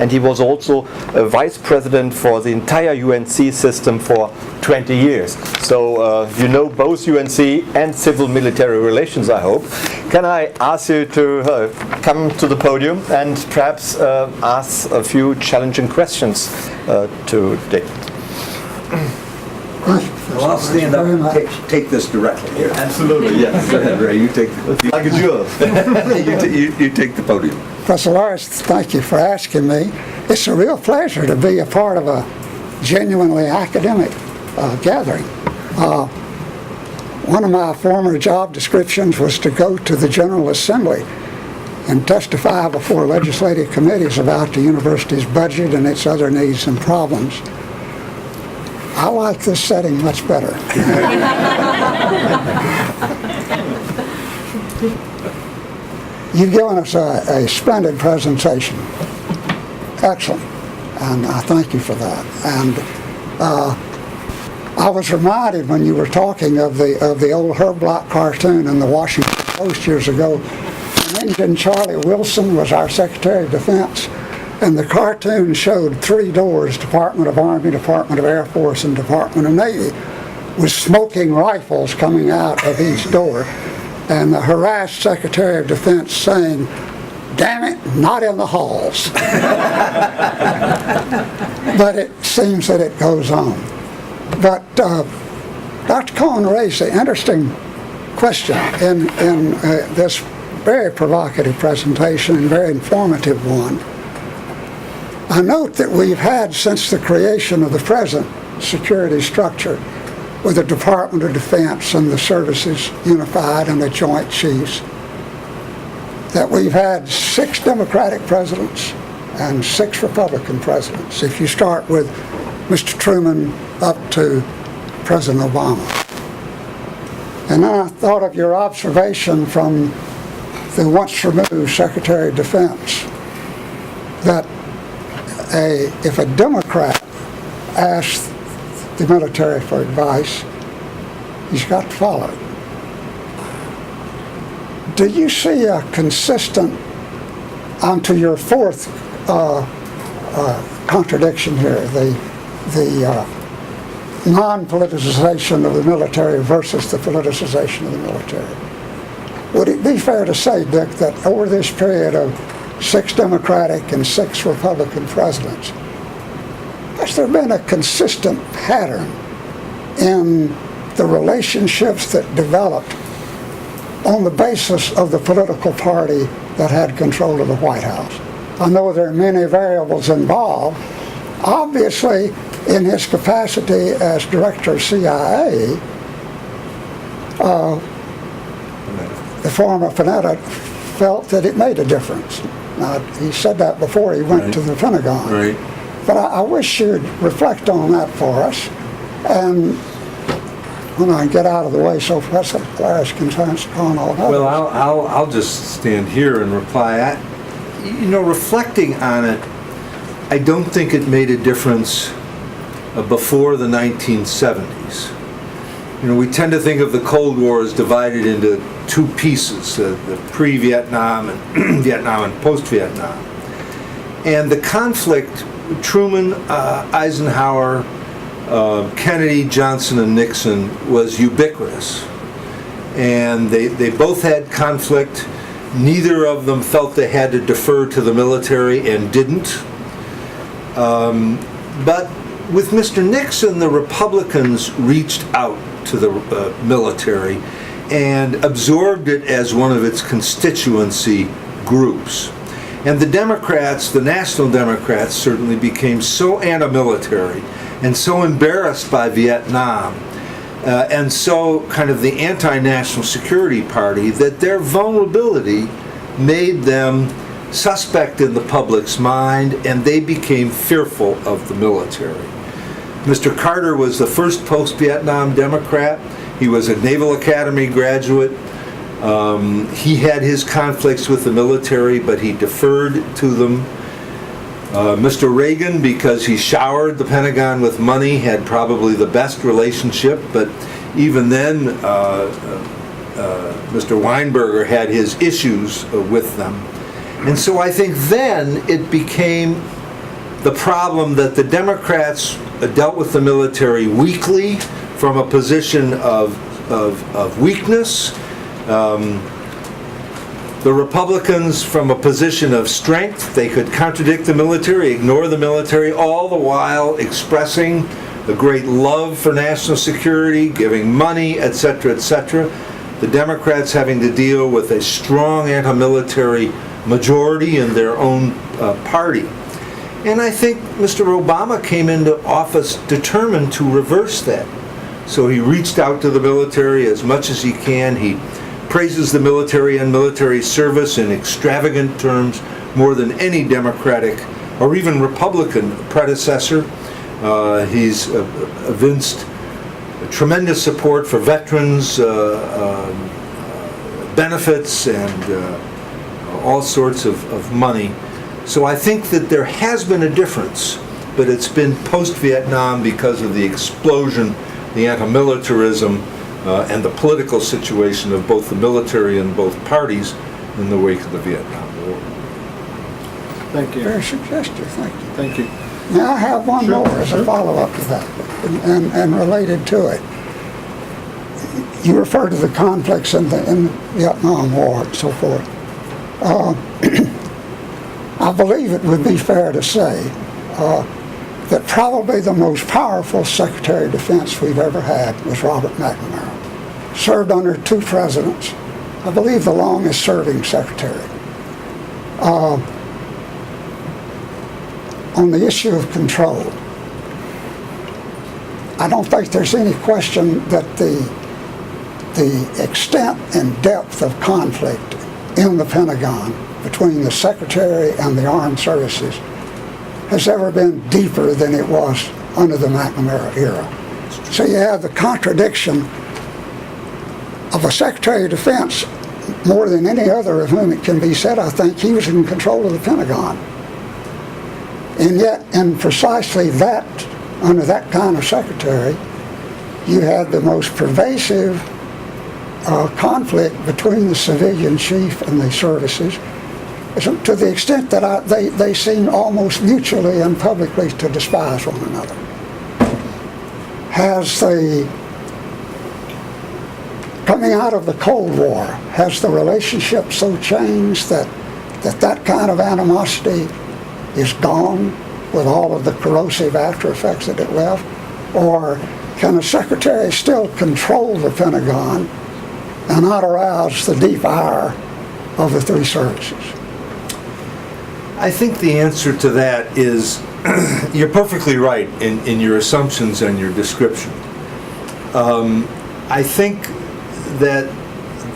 and he was also a Vice President for the entire UNC system for 20 years. So you know both UNC and civil military relations, I hope. Can I ask you to come to the podium and perhaps ask a few challenging questions to Dick? Well, I'll stand up and take this directly here. Absolutely, yes. Go ahead, Ray. You take Like a jewel. you take the podium. Professor Lawrence, thank you for asking me. It's a real pleasure to be a part of a genuinely academic gathering. One of my former job descriptions was to go to the General Assembly and testify before legislative committees about the university's budget and its other needs and problems. I like this setting much better. You've given us a splendid presentation. Excellent. And I thank you for that. And I was reminded when you were talking of the old Herb Block cartoon in the Washington Post years ago. Engine Charlie Wilson was our Secretary of Defense, and the cartoon showed 3 doors: Department of Army, Department of Air Force, and Department of Navy, with smoking rifles coming out of each door, and the harassed Secretary of Defense saying, "Damn it, not in the halls." But it seems that it goes on. But Dr. Kohn raised an interesting question in this very provocative presentation and very informative one. I note that we've had, since the creation of the present security structure, with the Department of Defense and the services unified and the Joint Chiefs, that we've had 6 Democratic presidents and 6 Republican presidents, if you start with Mr. Truman up to President Obama. And then I thought of your observation from the once-removed Secretary of Defense that if a Democrat asks the military for advice, he's got to follow it. Do you see a consistent, onto your fourth contradiction here, the non-politicization of the military versus the politicization of the military? Would it be fair to say, Dick, that over this period of 6 Democratic and 6 Republican presidents, has there been a consistent pattern in the relationships that developed on the basis of the political party that had control of the White House? I know there are many variables involved. Obviously, in his capacity as director of CIA, the former Panetta felt that it made a difference. Now, he said that before he went to the Pentagon. Right. But I wish you'd reflect on that for us. And when I get out of the way so Professor Claris can touch on all that. Well, I'll just stand here and reply. Reflecting on it, I don't think it made a difference before the 1970s. We tend to think of the Cold War as divided into 2 pieces, the pre-Vietnam and Vietnam and post-Vietnam. And the conflict, Truman, Eisenhower, Kennedy, Johnson, and Nixon, was ubiquitous. And they both had conflict. Neither of them felt they had to defer to the military and didn't. But with Mr. Nixon, the Republicans reached out to the military and absorbed it as one of its constituency groups. And the Democrats, the National Democrats, certainly became so anti-military and so embarrassed by Vietnam and so kind of the anti-national security party that their vulnerability made them suspect in the public's mind, and they became fearful of the military. Mr. Carter was the first post-Vietnam Democrat. He was a Naval Academy graduate. He had his conflicts with the military, but he deferred to them. Mr. Reagan, because he showered the Pentagon with money, had probably the best relationship, but even then, Mr. Weinberger had his issues with them. And so I think then it became the problem that the Democrats dealt with the military weakly from a position of weakness. The Republicans from a position of strength. They could contradict the military, ignore the military, all the while expressing the great love for national security, giving money, etc., etc. The Democrats having to deal with a strong anti-military majority in their own party. And I think Mr. Obama came into office determined to reverse that. So he reached out to the military as much as he can. He praises the military and military service in extravagant terms more than any Democratic or even Republican predecessor. He's evinced tremendous support for veterans, benefits, and all sorts of money. So I think that there has been a difference, but it's been post-Vietnam because of the explosion, the anti-militarism, and the political situation of both the military and both parties in the wake of the Vietnam War. Thank you. Very suggestive, thank you. Thank you. Now, I have one more as a follow-up to that, and related to it. You refer to the conflicts in the Vietnam War and so forth. I believe it would be fair to say that probably the most powerful Secretary of Defense we've ever had was Robert McNamara. Served under 2 presidents. I believe the longest serving secretary. On the issue of control, I don't think there's any question that the extent and depth of conflict in the Pentagon between the Secretary and the Armed Services has ever been deeper than it was under the McNamara era. So you have the contradiction of a Secretary of Defense, more than any other of whom it can be said, I think, he was in control of the Pentagon. And yet, in precisely that, under that kind of secretary, you had the most pervasive conflict between the civilian chief and the services, to the extent that they seem almost mutually and publicly to despise one another. Has coming out of the Cold War, has the relationship so changed that kind of animosity is gone with all of the corrosive after effects that it left? Or can a secretary still control the Pentagon and not arouse the deep ire of the 3 services? I think the answer to that is you're perfectly right in your assumptions and your description. I think that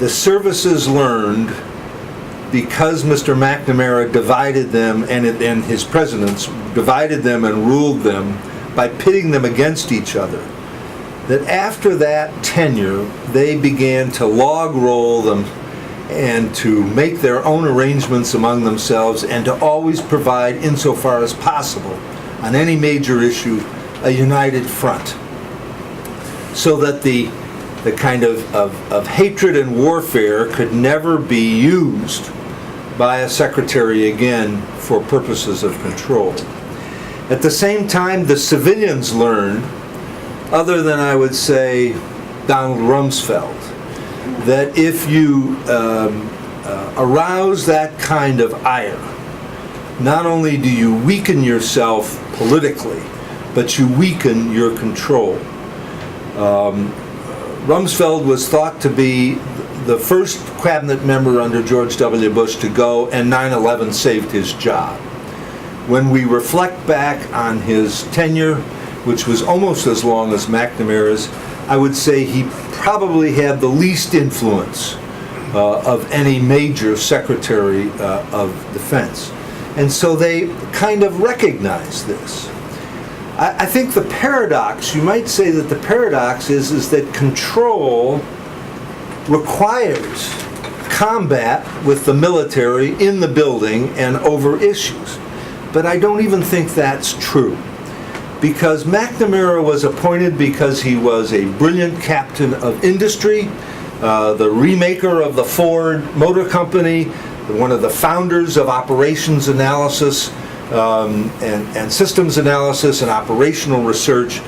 the services learned, because Mr. McNamara divided them and his presidents divided them and ruled them by pitting them against each other, that after that tenure they began to log roll them and to make their own arrangements among themselves and to always provide, insofar as possible, on any major issue, a united front. So that the kind of hatred and warfare could never be used by a secretary again for purposes of control. At the same time, the civilians learned, other than, I would say, Donald Rumsfeld, that if you arouse that kind of ire, not only do you weaken yourself politically, but you weaken your control. Rumsfeld was thought to be the first cabinet member under George W. Bush to go, and 9/11 saved his job. When we reflect back on his tenure, which was almost as long as McNamara's, I would say he probably had the least influence of any major Secretary of Defense. And so they kind of recognized this. I think the paradox, you might say that the paradox is that control requires combat with the military in the building and over issues. But I don't even think that's true. Because McNamara was appointed because he was a brilliant captain of industry, the remaker of the Ford Motor Company, one of the founders of operations analysis and systems analysis and operational research.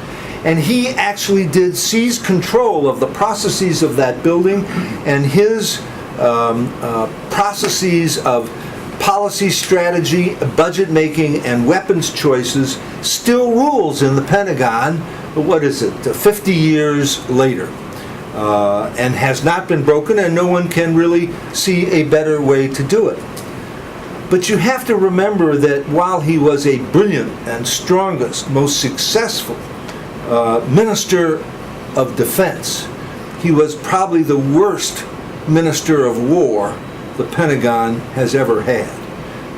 And he actually did seize control of the processes of that building, and his processes of policy strategy, budget making, and weapons choices still rules in the Pentagon, what is it, 50 years later, and has not been broken, and no one can really see a better way to do it. But you have to remember that while he was a brilliant and strongest, most successful Minister of Defense, he was probably the worst Minister of War the Pentagon has ever had.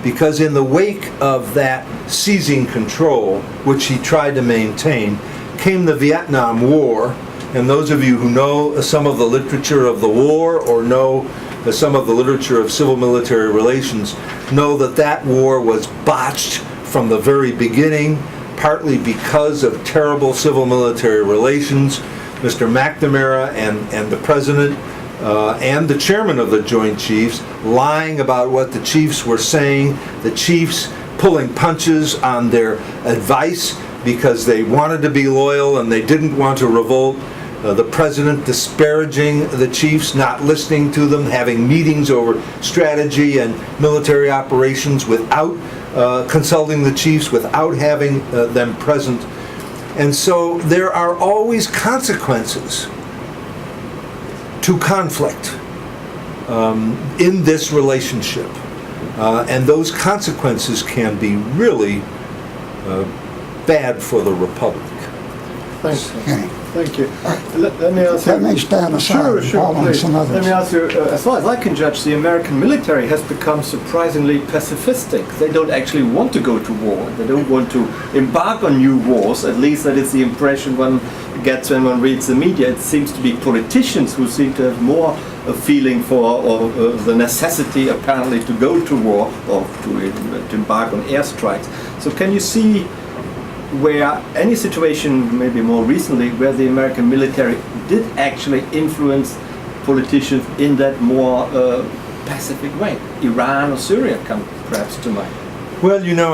Because in the wake of that seizing control, which he tried to maintain, came the Vietnam War. And those of you who know some of the literature of the war or know some of the literature of civil-military relations know that that war was botched from the very beginning, partly because of terrible civil-military relations. Mr. McNamara and the President and the chairman of the Joint Chiefs lying about what the chiefs were saying, the chiefs pulling punches on their advice because they wanted to be loyal and they didn't want to revolt, the president disparaging the chiefs, not listening to them, having meetings over strategy and military operations without consulting the chiefs, without having them present. And so there are always consequences to conflict in this relationship. And those consequences can be really bad for the Republic. Thank you. Let me ask you. Let me stand aside. Sure, please. Some others. Let me ask you, as far as I can judge, the American military has become surprisingly pacifistic. They don't actually want to go to war. They don't want to embark on new wars. At least that is the impression one gets when one reads the media. It seems to be politicians who seem to have more a feeling for the necessity, apparently, to go to war or to embark on airstrikes. So can you see where any situation, maybe more recently, where the American military did actually influence politicians in that more pacific way? Iran or Syria come perhaps to mind. Well, you know,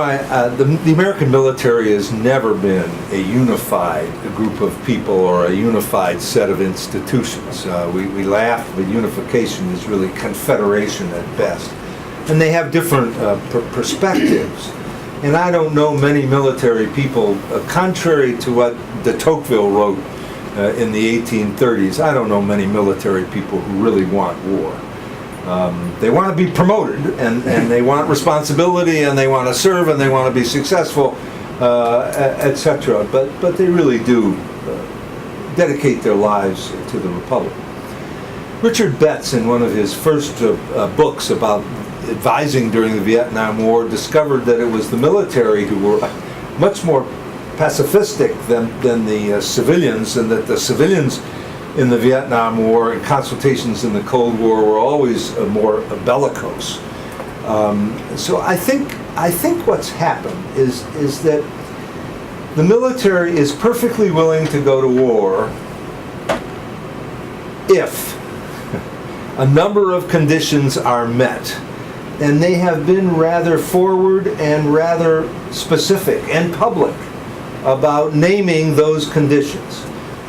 the American military has never been a unified group of people or a unified set of institutions. We laugh, but unification is really confederation at best. And they have different perspectives. And I don't know many military people, contrary to what de Tocqueville wrote in the 1830s, I don't know many military people who really want war. They want to be promoted, and they want responsibility, and they want to serve, and they want to be successful, etc. But they really do dedicate their lives to the Republic. Richard Betts, in one of his first books about advising during the Vietnam War, discovered that it was the military who were much more pacifistic than the civilians, and that the civilians in the Vietnam War and consultations in the Cold War were always more bellicose. So I think what's happened is that the military is perfectly willing to go to war if a number of conditions are met. And they have been rather forward and rather specific and public about naming those conditions.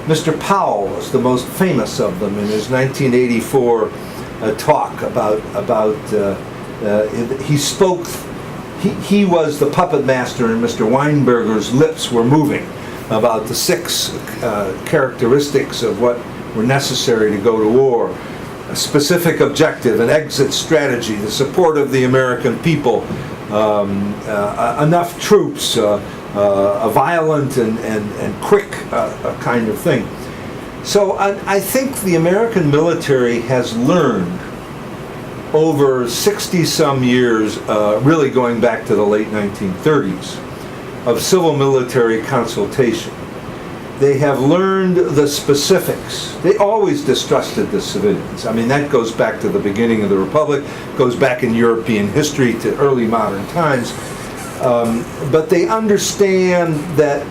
Mr. Powell was the most famous of them in his 1984 talk about he spoke, he was the puppet master and Mr. Weinberger's lips were moving about the 6 characteristics of what were necessary to go to war. A specific objective, an exit strategy, the support of the American people, enough troops, a violent and quick kind of thing. So I think the American military has learned over 60-some years, really going back to the late 1930s, of civil-military consultation. They have learned the specifics. They always distrusted the civilians. I mean, that goes back to the beginning of the Republic, goes back in European history to early modern times. But they understand that,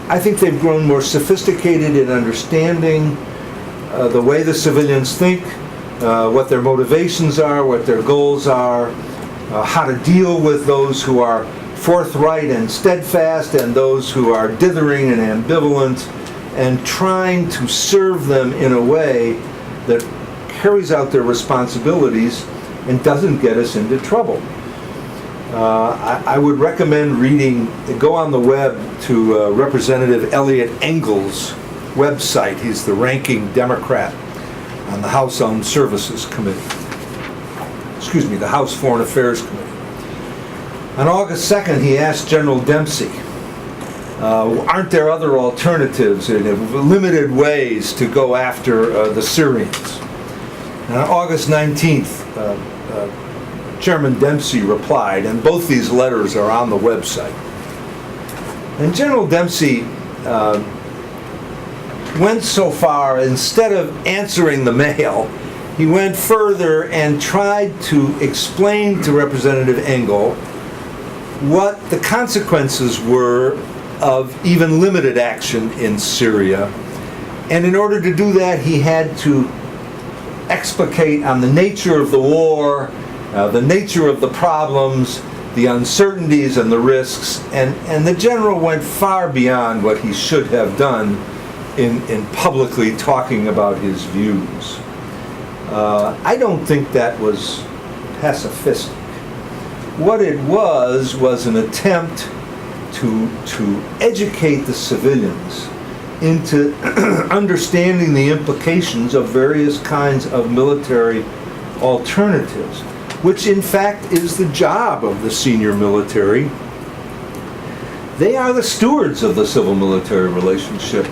I think they've grown more sophisticated in understanding the way the civilians think, what their motivations are, what their goals are, how to deal with those who are forthright and steadfast and those who are dithering and ambivalent, and trying to serve them in a way that carries out their responsibilities and doesn't get us into trouble. I would recommend reading, go on the web to Representative Elliot Engel's website. He's the ranking Democrat on the House Armed Services Committee. Excuse me, the House Foreign Affairs Committee. On August 2nd, he asked General Dempsey, aren't there other alternatives, limited ways to go after the Syrians? And on August 19th, Chairman Dempsey replied, and both these letters are on the website. And General Dempsey went so far, instead of answering the mail, he went further and tried to explain to Representative Engel what the consequences were of even limited action in Syria. And in order to do that, he had to explicate on the nature of the war, the nature of the problems, the uncertainties and the risks, and the general went far beyond what he should have done in publicly talking about his views. I don't think that was pacifistic. What it was an attempt to educate the civilians into understanding the implications of various kinds of military alternatives, which in fact is the job of the senior military. They are the stewards of the civil-military relationship.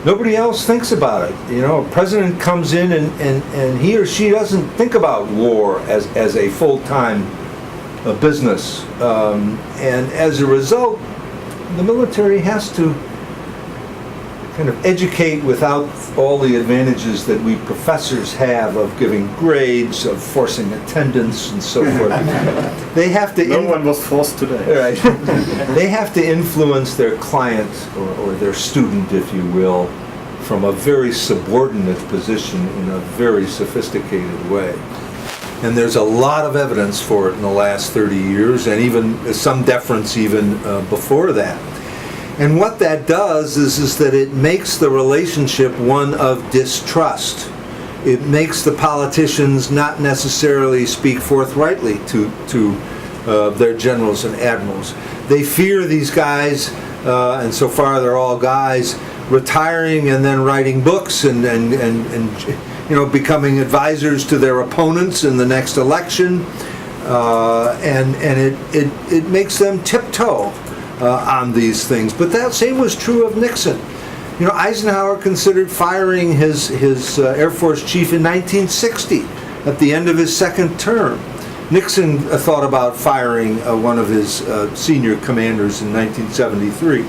Nobody else thinks about it. You know, a president comes in and he or she doesn't think about war as a full-time business. And as a result, the military has to kind of educate without all the advantages that we professors have of giving grades, of forcing attendance, and so forth. They have to. No one was forced today. Right. They have to influence their client or their student, if you will, from a very subordinate position in a very sophisticated way. And there's a lot of evidence for it in the last 30 years, and even some deference even before that. And what that does is that it makes the relationship one of distrust. It makes the politicians not necessarily speak forthrightly to their generals and admirals. They fear these guys, and so far they're all guys, retiring and then writing books and you know, becoming advisors to their opponents in the next election, and it makes them tiptoe on these things. But that same was true of Nixon. You know, Eisenhower considered firing his Air Force chief in 1960 at the end of his second term. Nixon thought about firing one of his senior commanders in 1973.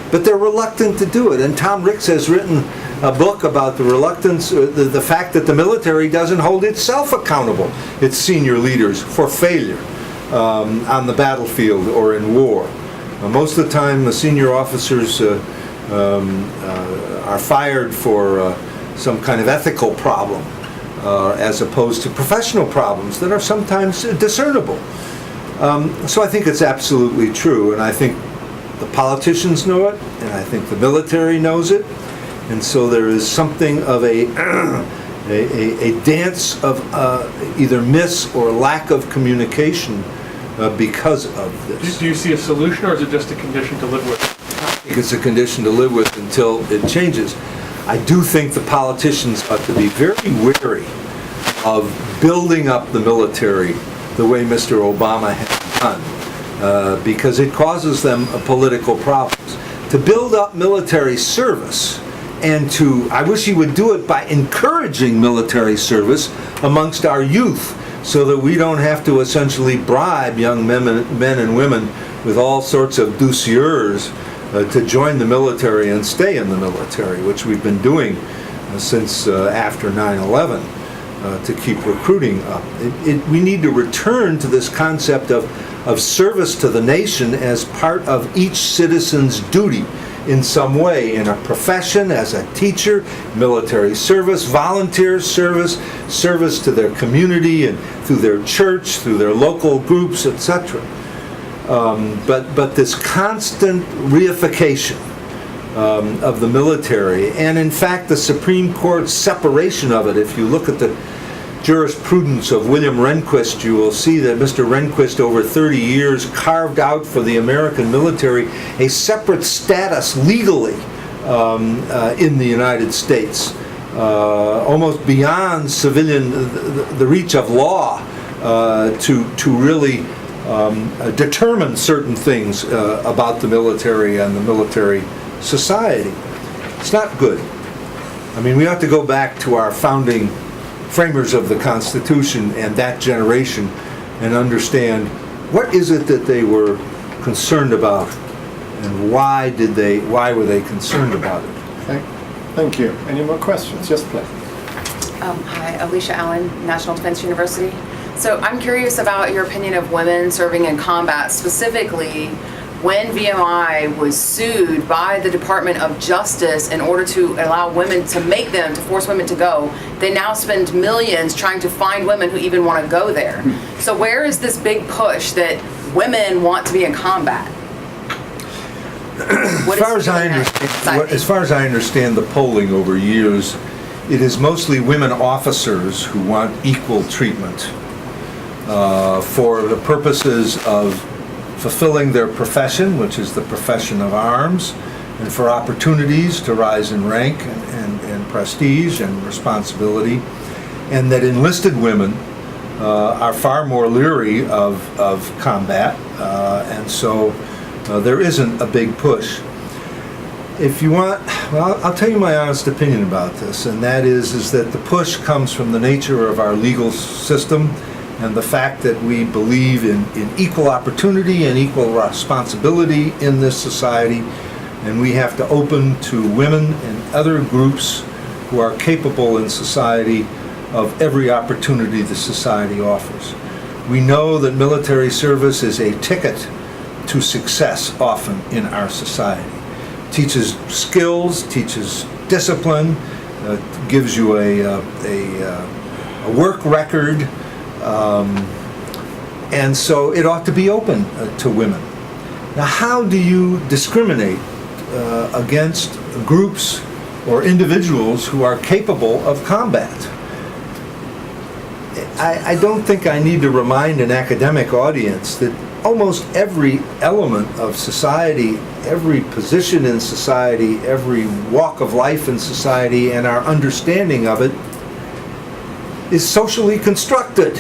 But they're reluctant to do it. And Tom Ricks has written a book about the reluctance, the fact that the military doesn't hold itself accountable, its senior leaders, for failure on the battlefield or in war. Most of the time, the senior officers are fired for some kind of ethical problem, as opposed to professional problems that are sometimes discernible. So I think it's absolutely true, and I think the politicians know it, and I think the military knows it, and so there is something of a dance of either miss or lack of communication because of this. Do you see a solution, or is it just a condition to live with? I think it's a condition to live with until it changes. I do think the politicians ought to be very wary of building up the military the way Mr. Obama has done, because it causes them political problems. To build up military service, and I wish he would do it by encouraging military service amongst our youth, so that we don't have to essentially bribe young men and women with all sorts of douceurs to join the military and stay in the military, which we've been doing since after 9/11 to keep recruiting up. We need to return to this concept of service to the nation as part of each citizen's duty in some way, in a profession, as a teacher, military service, volunteer service, service to their community and through their church, through their local groups, etc. But this constant reification of the military, and in fact the Supreme Court's separation of it, if you look at the jurisprudence of William Rehnquist, you will see that Mr. Rehnquist over 30 years carved out for the American military a separate status legally in the United States, almost beyond civilian, the reach of law to really determine certain things about the military and the military society. It's not good. I mean, we have to go back to our founding framers of the Constitution and that generation and understand what is it that they were concerned about and why were they concerned about it. Thank you. Any more questions? Yes, please. Hi, Alicia Allen, National Defense University. So I'm curious about your opinion of women serving in combat, specifically when VMI was sued by the Department of Justice in order to allow women, to force women to go. They now spend millions trying to find women who even want to go there. So where is this big push that women want to be in combat? As far as I understand the polling over years, it is mostly women officers who want equal treatment for the purposes of fulfilling their profession, which is the profession of arms, and for opportunities to rise in rank and prestige and responsibility, and that enlisted women are far more leery of combat, and so there isn't a big push. If you want, well, I'll tell you my honest opinion about this, and that is that the push comes from the nature of our legal system and the fact that we believe in equal opportunity and equal responsibility in this society, and we have to open to women and other groups who are capable in society of every opportunity the society offers. We know that military service is a ticket to success often in our society. Teaches skills, teaches discipline, gives you a work record, and so it ought to be open to women. Now, how do you discriminate against groups or individuals who are capable of combat? I don't think I need to remind an academic audience that almost every element of society, every position in society, every walk of life in society, and our understanding of it is socially constructed.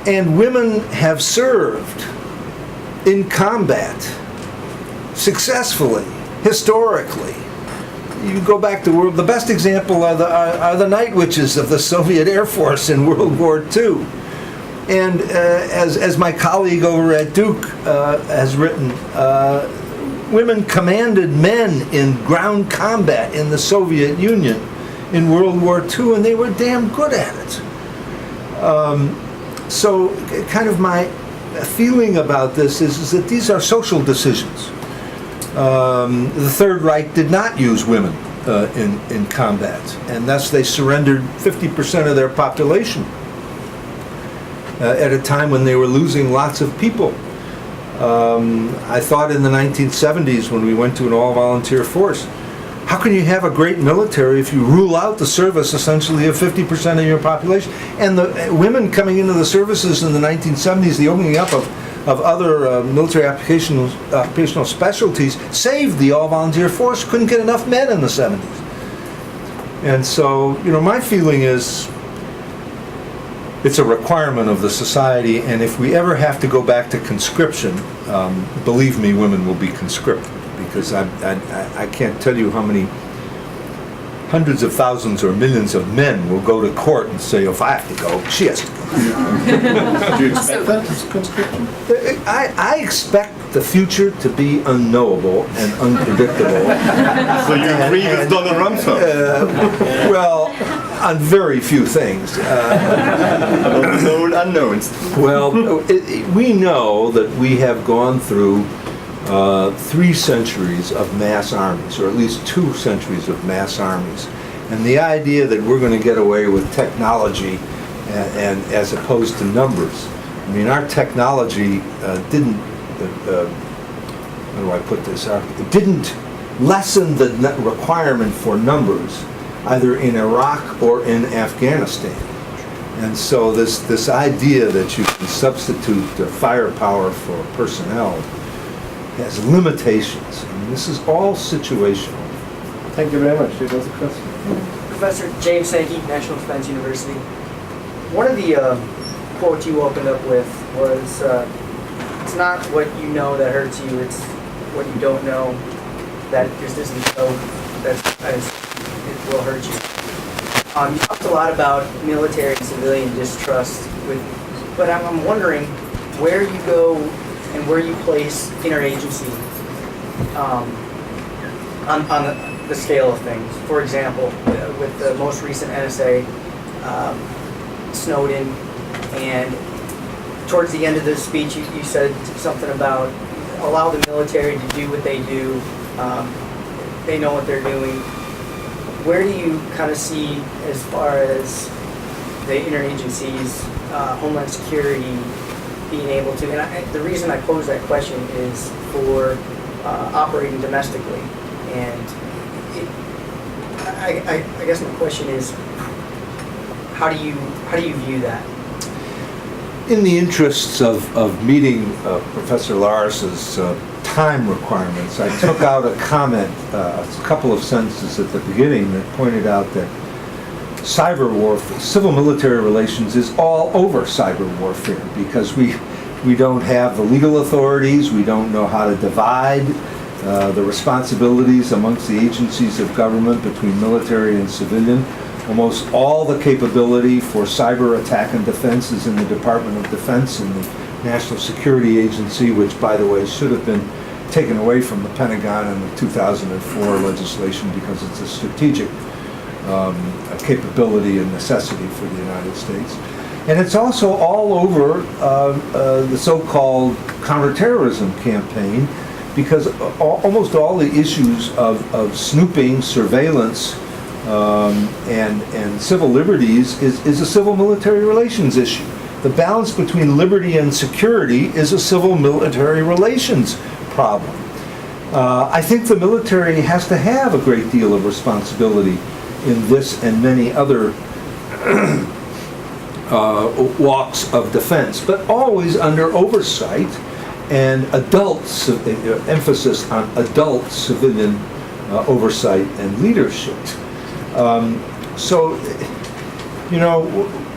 And women have served in combat successfully, historically. You go back to the best example are the night witches of the Soviet Air Force in World War II. And as my colleague over at Duke has written, women commanded men in ground combat in the Soviet Union in World War II, and they were damn good at it. So kind of my feeling about this is that these are social decisions. The Third Reich did not use women in combat, and thus they surrendered 50% of their population at a time when they were losing lots of people. I thought in the 1970s when we went to an all-volunteer force, how can you have a great military if you rule out the service essentially of 50% of your population? And the women coming into the services in the 1970s, the opening up of other military occupational specialties saved the all-volunteer force. Couldn't get enough men in the 70s. And so, my feeling is it's a requirement of the society, and if we ever have to go back to conscription, believe me, women will be conscripted, because I can't tell you how many hundreds of thousands or millions of men will go to court and say, if I have to go, she has to go. Do you expect that as conscription? I expect the future to be unknowable and unpredictable. So you agree with Donald Rumsfeld? Well, on very few things. Known unknowns. Well, we know that we have gone through 3 centuries of mass armies, or at least 2 centuries of mass armies. And the idea that we're going to get away with technology and as opposed to numbers. I mean, our technology didn't, how do I put this? It didn't lessen the requirement for numbers, either in Iraq or in Afghanistan. And so this idea that you can substitute firepower for personnel has limitations. I mean, this is all situational. Thank you very much. There was a question. Professor James Sankey, National Defense University. One of the quotes you opened up with was, it's not what you know that hurts you, it's what you don't know that just isn't so, it will hurt you. You talked a lot about military and civilian distrust, but I'm wondering where you go and where you place interagency on the scale of things. For example, with the most recent NSA, Snowden, and towards the end of the speech you said something about allow the military to do what they do, they know what they're doing. Where do you kind of see, as far as the interagencies, Homeland Security being able to, and the reason I pose that question is for operating domestically, and I guess my question is, how do you view that? In the interests of meeting Professor Lars's time requirements, I took out a comment, a couple of sentences at the beginning that pointed out that cyber warfare, civil-military relations is all over cyber warfare, because we don't have the legal authorities, we don't know how to divide the responsibilities amongst the agencies of government between military and civilian. Almost all the capability for cyber attack and defense is in the Department of Defense and the National Security Agency, which, by the way, should have been taken away from the Pentagon in the 2004 legislation because it's a strategic capability and necessity for the United States. And it's also all over the so-called counterterrorism campaign, because almost all the issues of snooping, surveillance, and civil liberties is a civil-military relations issue. The balance between liberty and security is a civil-military relations problem. I think the military has to have a great deal of responsibility in this and many other walks of defense, but always under oversight and emphasis on adult civilian oversight and leadership. So, you know,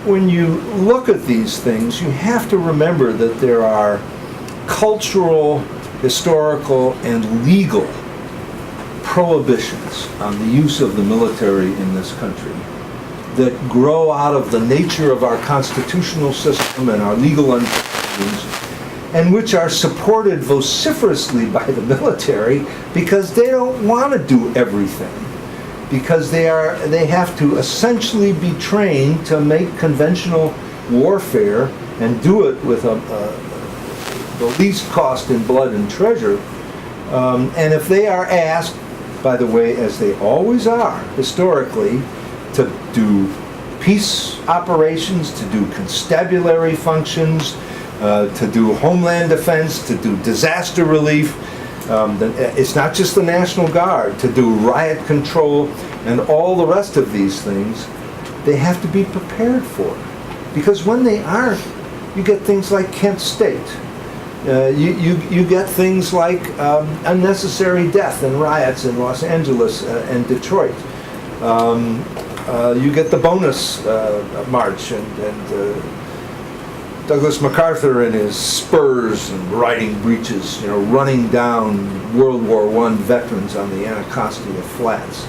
when you look at these things, you have to remember that there are cultural, historical, and legal prohibitions on the use of the military in this country that grow out of the nature of our constitutional system and our legal understandings, and which are supported vociferously by the military because they don't want to do everything, because they have to essentially be trained to make conventional warfare and do it with the least cost in blood and treasure. And if they are asked, by the way, as they always are historically, to do peace operations, to do constabulary functions, to do homeland defense, to do disaster relief, it's not just the National Guard, to do riot control and all the rest of these things, they have to be prepared for. Because when they aren't, you get things like Kent State. You get things like unnecessary death and riots in Los Angeles and Detroit. You get the bonus march and Douglas MacArthur in his spurs and riding breeches, you know, running down World War I veterans on the Anacostia Flats.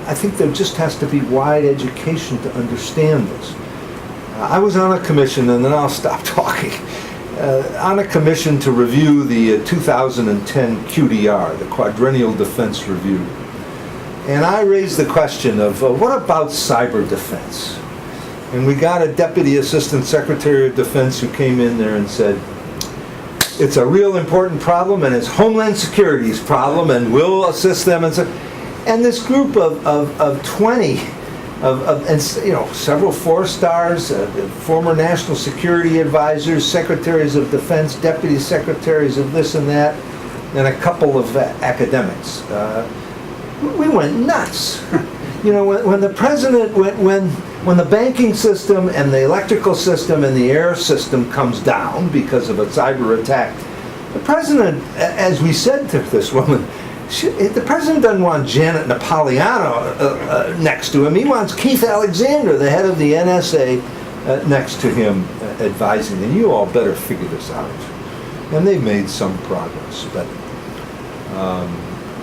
I think there just has to be wide education to understand this. I was on a commission, and then I'll stop talking, on a commission to review the 2010 QDR, the Quadrennial Defense Review. And I raised the question of, what about cyber defense? And we got a Deputy Assistant Secretary of Defense who came in there and said, it's a real important problem, and it's Homeland Security's problem, and we'll assist them. And this group of 20, and several 4-stars, former national security advisors, secretaries of defense, deputy secretaries of this and that, and a couple of academics. We went nuts. When the president, when the banking system and the electrical system and the air system comes down because of a cyber attack, the president, as we said to this woman, the president doesn't want Janet Napolitano next to him. He wants Keith Alexander, the head of the NSA, next to him advising. And you all better figure this out. And they've made some progress. But,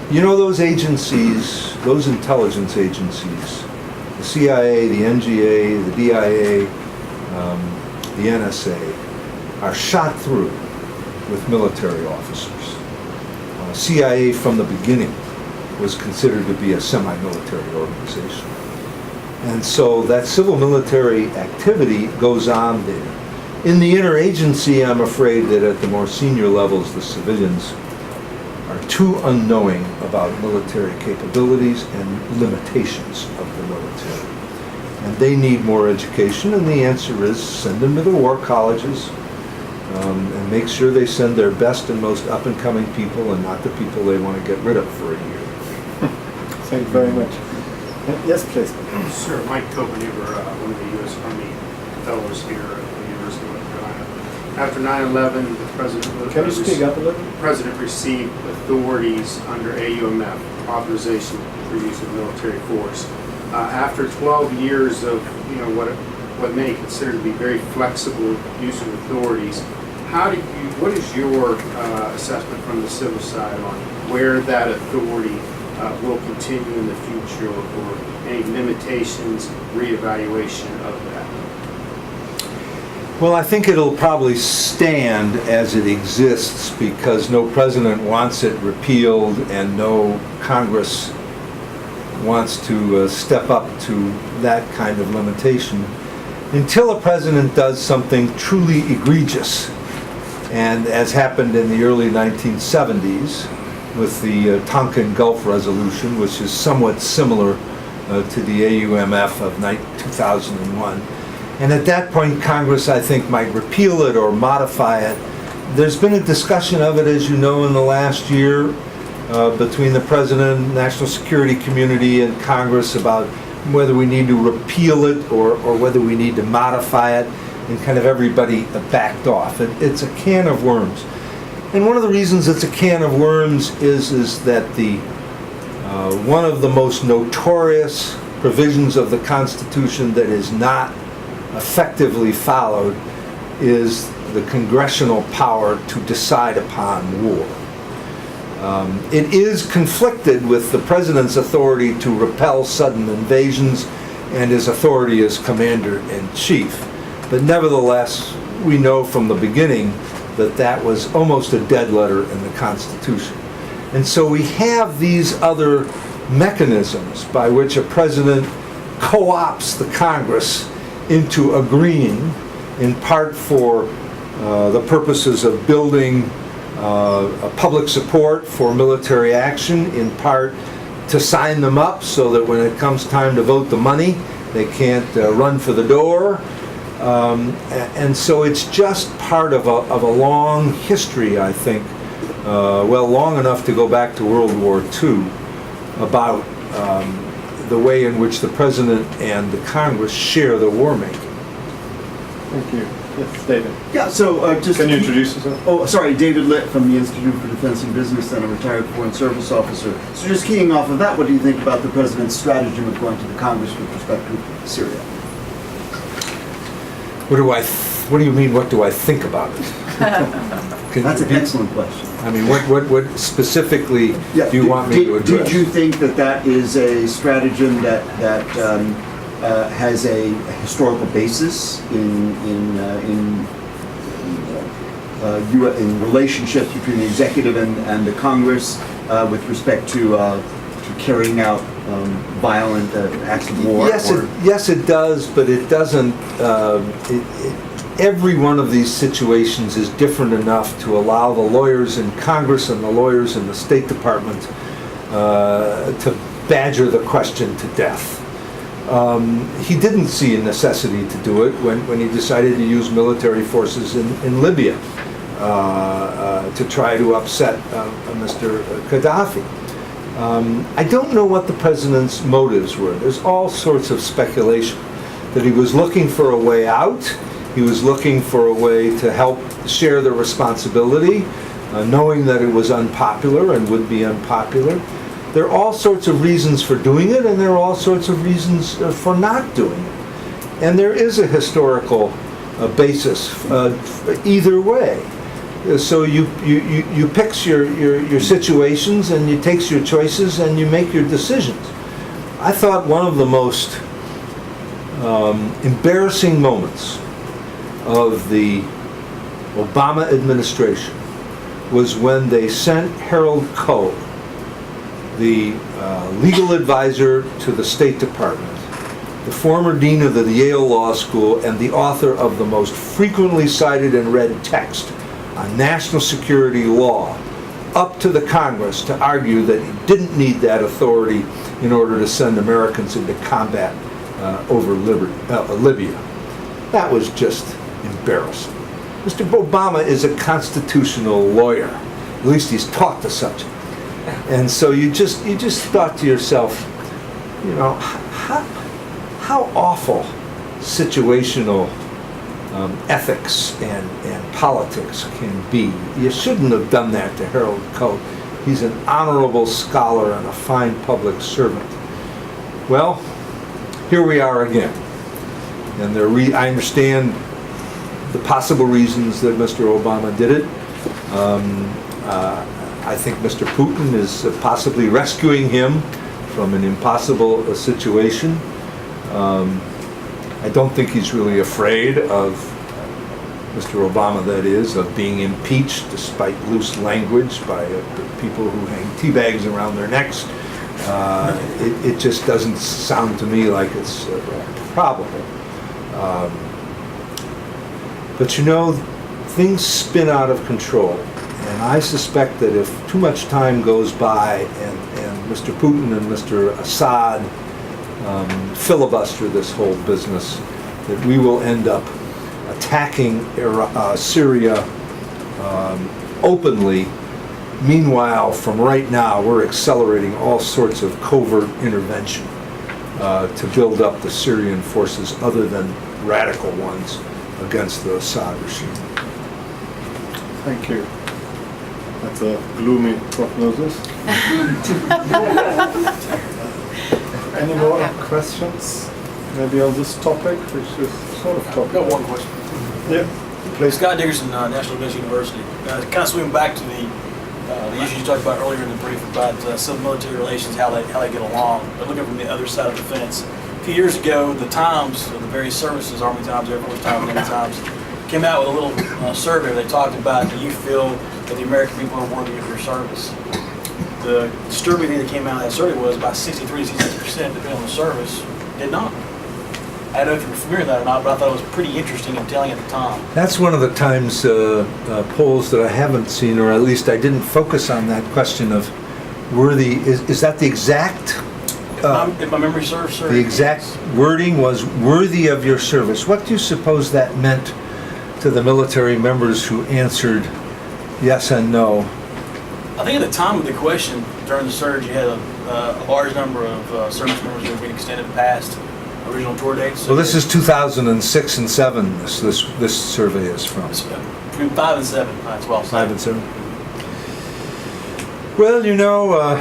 those agencies, those intelligence agencies, the CIA, the NGA, the DIA, the NSA, are shot through with military officers. CIA from the beginning was considered to be a semi-military organization. And so that civil-military activity goes on there. In the interagency, I'm afraid that at the more senior levels, the civilians are too unknowing about military capabilities and limitations of the military. And they need more education, and the answer is send them to the war colleges, and make sure they send their best and most up-and-coming people and not the people they want to get rid of for a year. Thank you very much. Yes, please. Sir, Mike Copenhaver, one of the U.S. Army fellows here at the University of North Carolina. After 9/11, the president... Can you speak up a little? The president received authorities under AUMF, authorization for use of military force. After 12 years of, what many consider to be very flexible use of authorities, what is your assessment from the civil side on where that authority will continue in the future, or any limitations, reevaluation of that? Well, I think it'll probably stand as it exists because no president wants it repealed and no Congress wants to step up to that kind of limitation until a president does something truly egregious. And as happened in the early 1970s with the Tonkin Gulf Resolution, which is somewhat similar to the AUMF of 2001. And at that point, Congress, I think, might repeal it or modify it. There's been a discussion of it, as you know, in the last year between the President, National Security Community, and Congress about whether we need to repeal it or whether we need to modify it, and kind of everybody backed off. It's a can of worms. And one of the reasons it's a can of worms is that the one of the most notorious provisions of the Constitution that is not effectively followed is the congressional power to decide upon war. It is conflicted with the President's authority to repel sudden invasions and his authority as Commander-in-Chief. But nevertheless, we know from the beginning that that was almost a dead letter in the Constitution. And so we have these other mechanisms by which a president co-opts the Congress into agreeing, in part for the purposes of building public support for military action, in part to sign them up so that when it comes time to vote the money, they can't run for the door. And so it's just part of a long history, I think, long enough to go back to World War II, about the way in which the President and the Congress share the war making. Thank you. Yes, David. Yeah, so just... Can you introduce yourself? Oh, sorry, David Litt from the Institute for Defense and Business and a retired Foreign Service officer. So just keying off of that, what do you think about the President's strategy with going to the Congress with respect to Syria? What do I What do you mean, what do I think about it? That's an excellent question. I mean, what specifically do you want me to address? Did you think that that is a stratagem that has a historical basis in relationships between the executive and the Congress with respect to carrying out violent acts of war? Yes, it does, but it doesn't. Every one of these situations is different enough to allow the lawyers in Congress and the lawyers in the State Department to badger the question to death. He didn't see a necessity to do it when he decided to use military forces in Libya to try to upset Mr. Gaddafi. I don't know what the president's motives were. There's all sorts of speculation that he was looking for a way out. He was looking for a way to help share the responsibility, knowing that it was unpopular and would be unpopular. There are all sorts of reasons for doing it, and there are all sorts of reasons for not doing it. And there is a historical basis either way. So you pick your situations, and you take your choices, and you make your decisions. I thought one of the most embarrassing moments of the Obama administration was when they sent Harold Koh, the legal advisor to the State Department, the former dean of the Yale Law School, and the author of the most frequently cited and read text on national security law, up to the Congress to argue that he didn't need that authority in order to send Americans into combat over Libya. That was just embarrassing. Mr. Obama is a constitutional lawyer. At least he's taught the subject. And so you just thought to yourself, you know, how awful situational ethics and politics can be. You shouldn't have done that to Harold Koh. He's an honorable scholar and a fine public servant. Well, here we are again. And I understand the possible reasons that Mr. Obama did it. I think Mr. Putin is possibly rescuing him from an impossible situation. I don't think he's really afraid of Mr. Obama, that is, of being impeached despite loose language by people who hang tea bags around their necks. It just doesn't sound to me like it's probable. But you know, things spin out of control. And I suspect that if too much time goes by and Mr. Putin and Mr. Assad filibuster this whole business, that we will end up attacking Syria openly. Meanwhile, from right now, we're accelerating all sorts of covert intervention to build up the Syrian forces other than radical ones against the Assad regime. Thank you. That's a gloomy prognosis. Any more questions? Maybe on this topic, which is sort of topic. I've got one question. Yeah, please. Scott Dickerson, National Defense University. Kind of swinging back to the issue you talked about earlier in the brief about civil-military relations, how they get along. But looking from the other side of the fence, a few years ago, the Times, the various services, Army Times, Air Force Times, Navy Times, came out with a little survey where they talked about, do you feel that the American people are worthy of your service? The disturbing thing that came out of that survey was about 63 to 66%, depending on the service, did not. I don't know if you're familiar with that or not, but I thought it was pretty interesting and telling at the time. That's one of the Times polls that I haven't seen, or at least I didn't focus on that question of worthy. Is that the exact? If my memory serves, sir. The exact wording was worthy of your service. What do you suppose that meant to the military members who answered yes and no? I think at the time of the question, during the surge, you had a large number of service members who were being extended past original tour dates. Well, this is 2006 and 7. This survey is from. Between 5 and 7. That's well said. 5 and 7. Well, you know,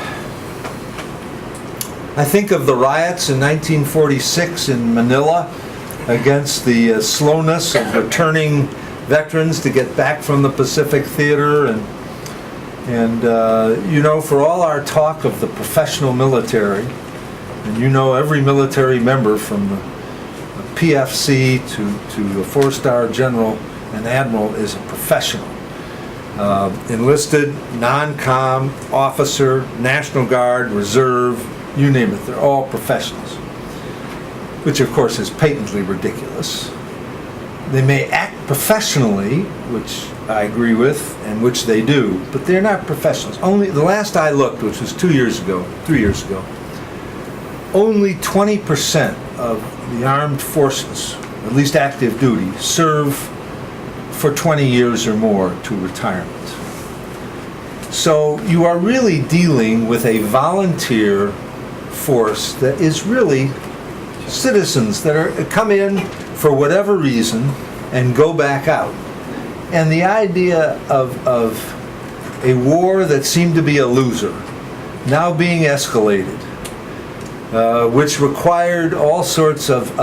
I think of the riots in 1946 in Manila, against the slowness of returning veterans to get back from the Pacific Theater, and for all our talk of the professional military, and every military member from the PFC to a four-star general and admiral is a professional. Enlisted, non-com, officer, National Guard, Reserve, you name it, they're all professionals. Which of course is patently ridiculous. They may act professionally, which I agree with, and which they do, but they're not professionals. Only the last I looked, which was 3 years ago, only 20% of the armed forces, at least active duty, serve for 20 years or more to retirement. So you are really dealing with a volunteer force that is really citizens that come in for whatever reason and go back out. And the idea of a war that seemed to be a loser now being escalated, which required all sorts of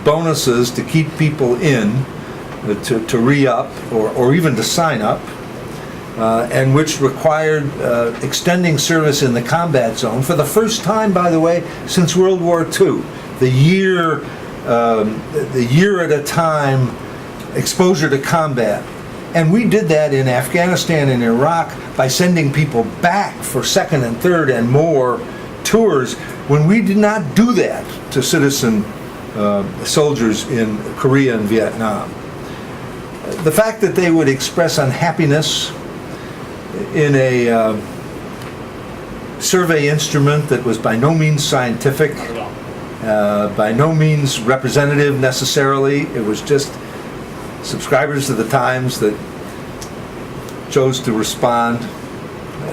bonuses to keep people in, to re-up or even to sign up, and which required extending service in the combat zone for the first time, by the way, since World War II. The year at a time exposure to combat. And we did that in Afghanistan and Iraq by sending people back for second and third and more tours, when we did not do that to citizen soldiers in Korea and Vietnam. The fact that they would express unhappiness in a survey instrument that was by no means scientific, by no means representative necessarily, it was just subscribers to the Times that chose to respond.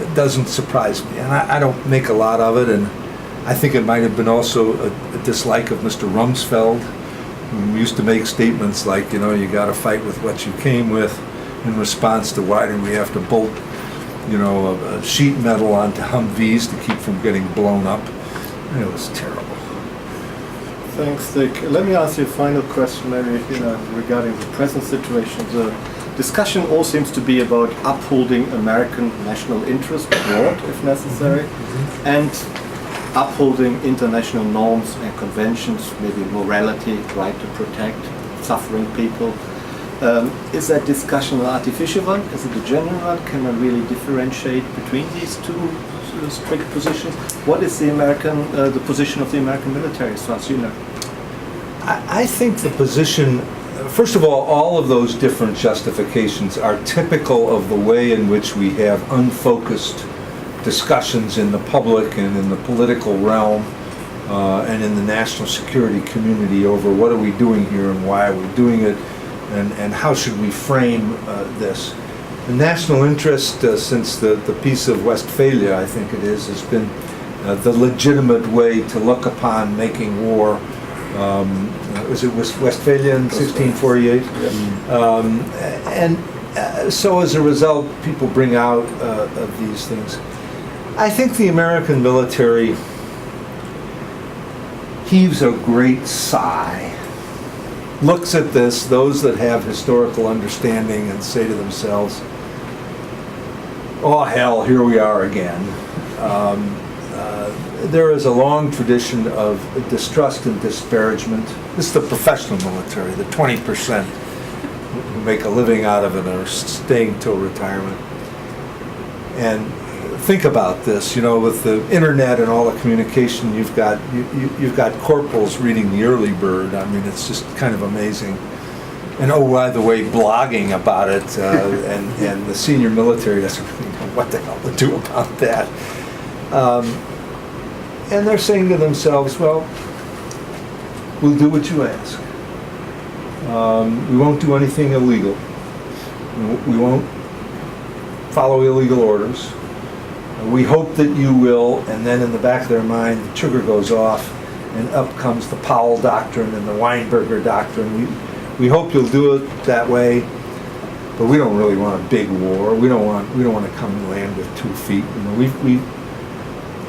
It doesn't surprise me, and I don't make a lot of it, and I think it might have been also a dislike of Mr. Rumsfeld, who used to make statements like, you got to fight with what you came with, in response to why do we have to bolt, a sheet metal onto Humvees to keep from getting blown up. It was terrible. Thanks, Dick. Let me ask you a final question, maybe, regarding the present situation. The discussion all seems to be about upholding American national interest abroad, if necessary, and upholding international norms and conventions, maybe morality, right to protect suffering people. Is that discussion an artificial one? Is it a genuine one? Can one really differentiate between these two strict positions? What is the position of the American military, as far as you know? I think the position, first of all of those different justifications are typical of the way in which we have unfocused discussions in the public and in the political realm and in the national security community over what are we doing here and why are we doing it, and how should we frame this. The national interest since the Peace of Westphalia, I think it is, has been the legitimate way to look upon making war. Was it Westphalia in 1648? And so as a result, people bring out of these things. I think the American military heaves a great sigh, looks at this, those that have historical understanding, and say to themselves, oh hell, here we are again. There is a long tradition of distrust and disparagement. This is the professional military, the 20% who make a living out of it and are staying till retirement. And think about this, with the internet and all the communication, you've got corporals reading the early bird. I mean, it's just kind of amazing. And oh, by the way, blogging about it, and the senior military doesn't really know what the hell to do about that. And they're saying to themselves, well, we'll do what you ask. We won't do anything illegal. We won't follow illegal orders. We hope that you will, and then in the back of their mind, the trigger goes off, and up comes the Powell Doctrine and the Weinberger Doctrine. We hope you'll do it that way, but we don't really want a big war. We don't want to come and land with 2 feet.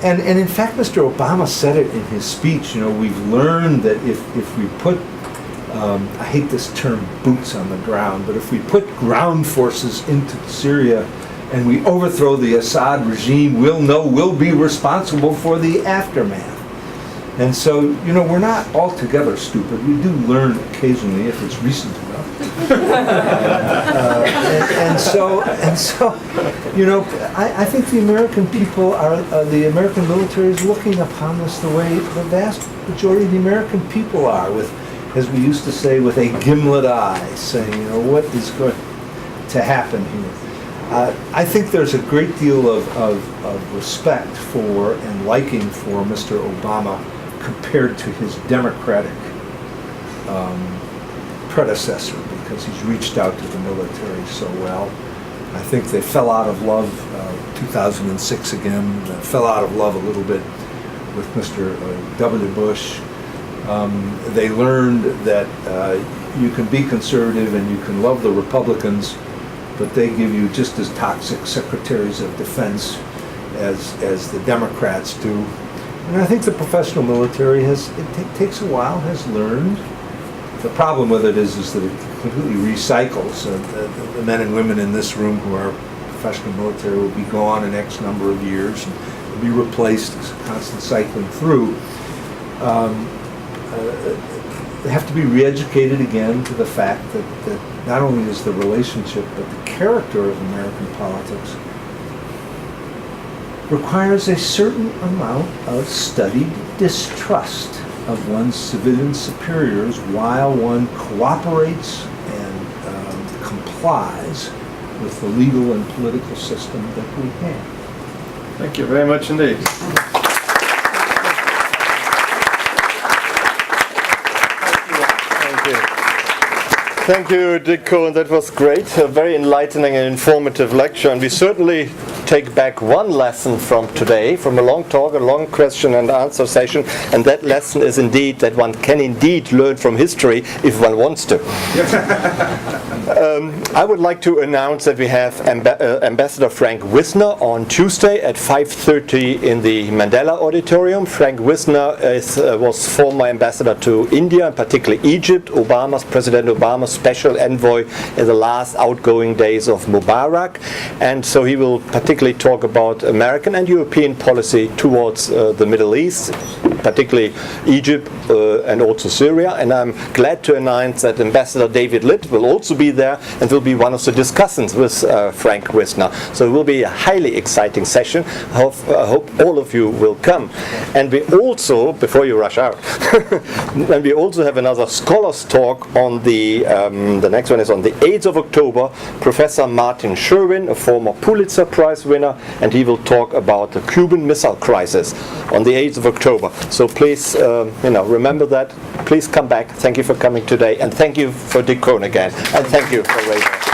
And in fact, Mr. Obama said it in his speech. We've learned that if we put I hate this term boots on the ground, but if we put ground forces into Syria and we overthrow the Assad regime, we'll be responsible for the aftermath. And so, we're not altogether stupid. We do learn occasionally if it's recent enough. And so, I think the American people the American military is looking upon this the way the vast majority of the American people are, with, as we used to say, with a gimlet eye, saying, what is going to happen here? I think there's a great deal of respect for and liking for Mr. Obama compared to his Democratic predecessor, because he's reached out to the military so well. I think they fell out of love 2006 again, fell out of love a little bit with Mr. W. Bush. They learned that you can be conservative and you can love the Republicans, but they give you just as toxic secretaries of defense as the Democrats do. And I think the professional military takes a while, has learned. The problem with it is that it completely recycles. The men and women in this room who are professional military will be gone in X number of years and will be replaced. It's a constant cycling through. They have to be re-educated again to the fact that not only is the relationship, but the character of American politics requires a certain amount of studied distrust of one's civilian superiors while one cooperates and complies with the legal and political system that we have. Thank you very much indeed. Thank you, Dick Kohn. That was great. A very enlightening and informative lecture. And we certainly take back one lesson from today, from a long talk, a long question and answer session. And that lesson is indeed that one can indeed learn from history if one wants to. I would like to announce that we have Ambassador Frank Wisner on Tuesday at 5:30 in the Mandela Auditorium. Frank Wisner was former ambassador to India, and particularly Egypt, President Obama's special envoy in the last outgoing days of Mubarak. And so he will particularly talk about American and European policy towards the Middle East, particularly Egypt and also Syria. And I'm glad to announce that Ambassador David Litt will also be there and will be one of the discussants with Frank Wisner. So it will be a highly exciting session. I hope all of you will come. And we also, before you rush out, and we also have another scholars talk on the next one is on the 8th of October. Professor Martin Sherwin, a former Pulitzer Prize winner, and he will talk about the Cuban Missile Crisis on the 8th of October. So please, remember that. Please come back. Thank you for coming today, and thank you for Dick Kohn again, and thank you for raising.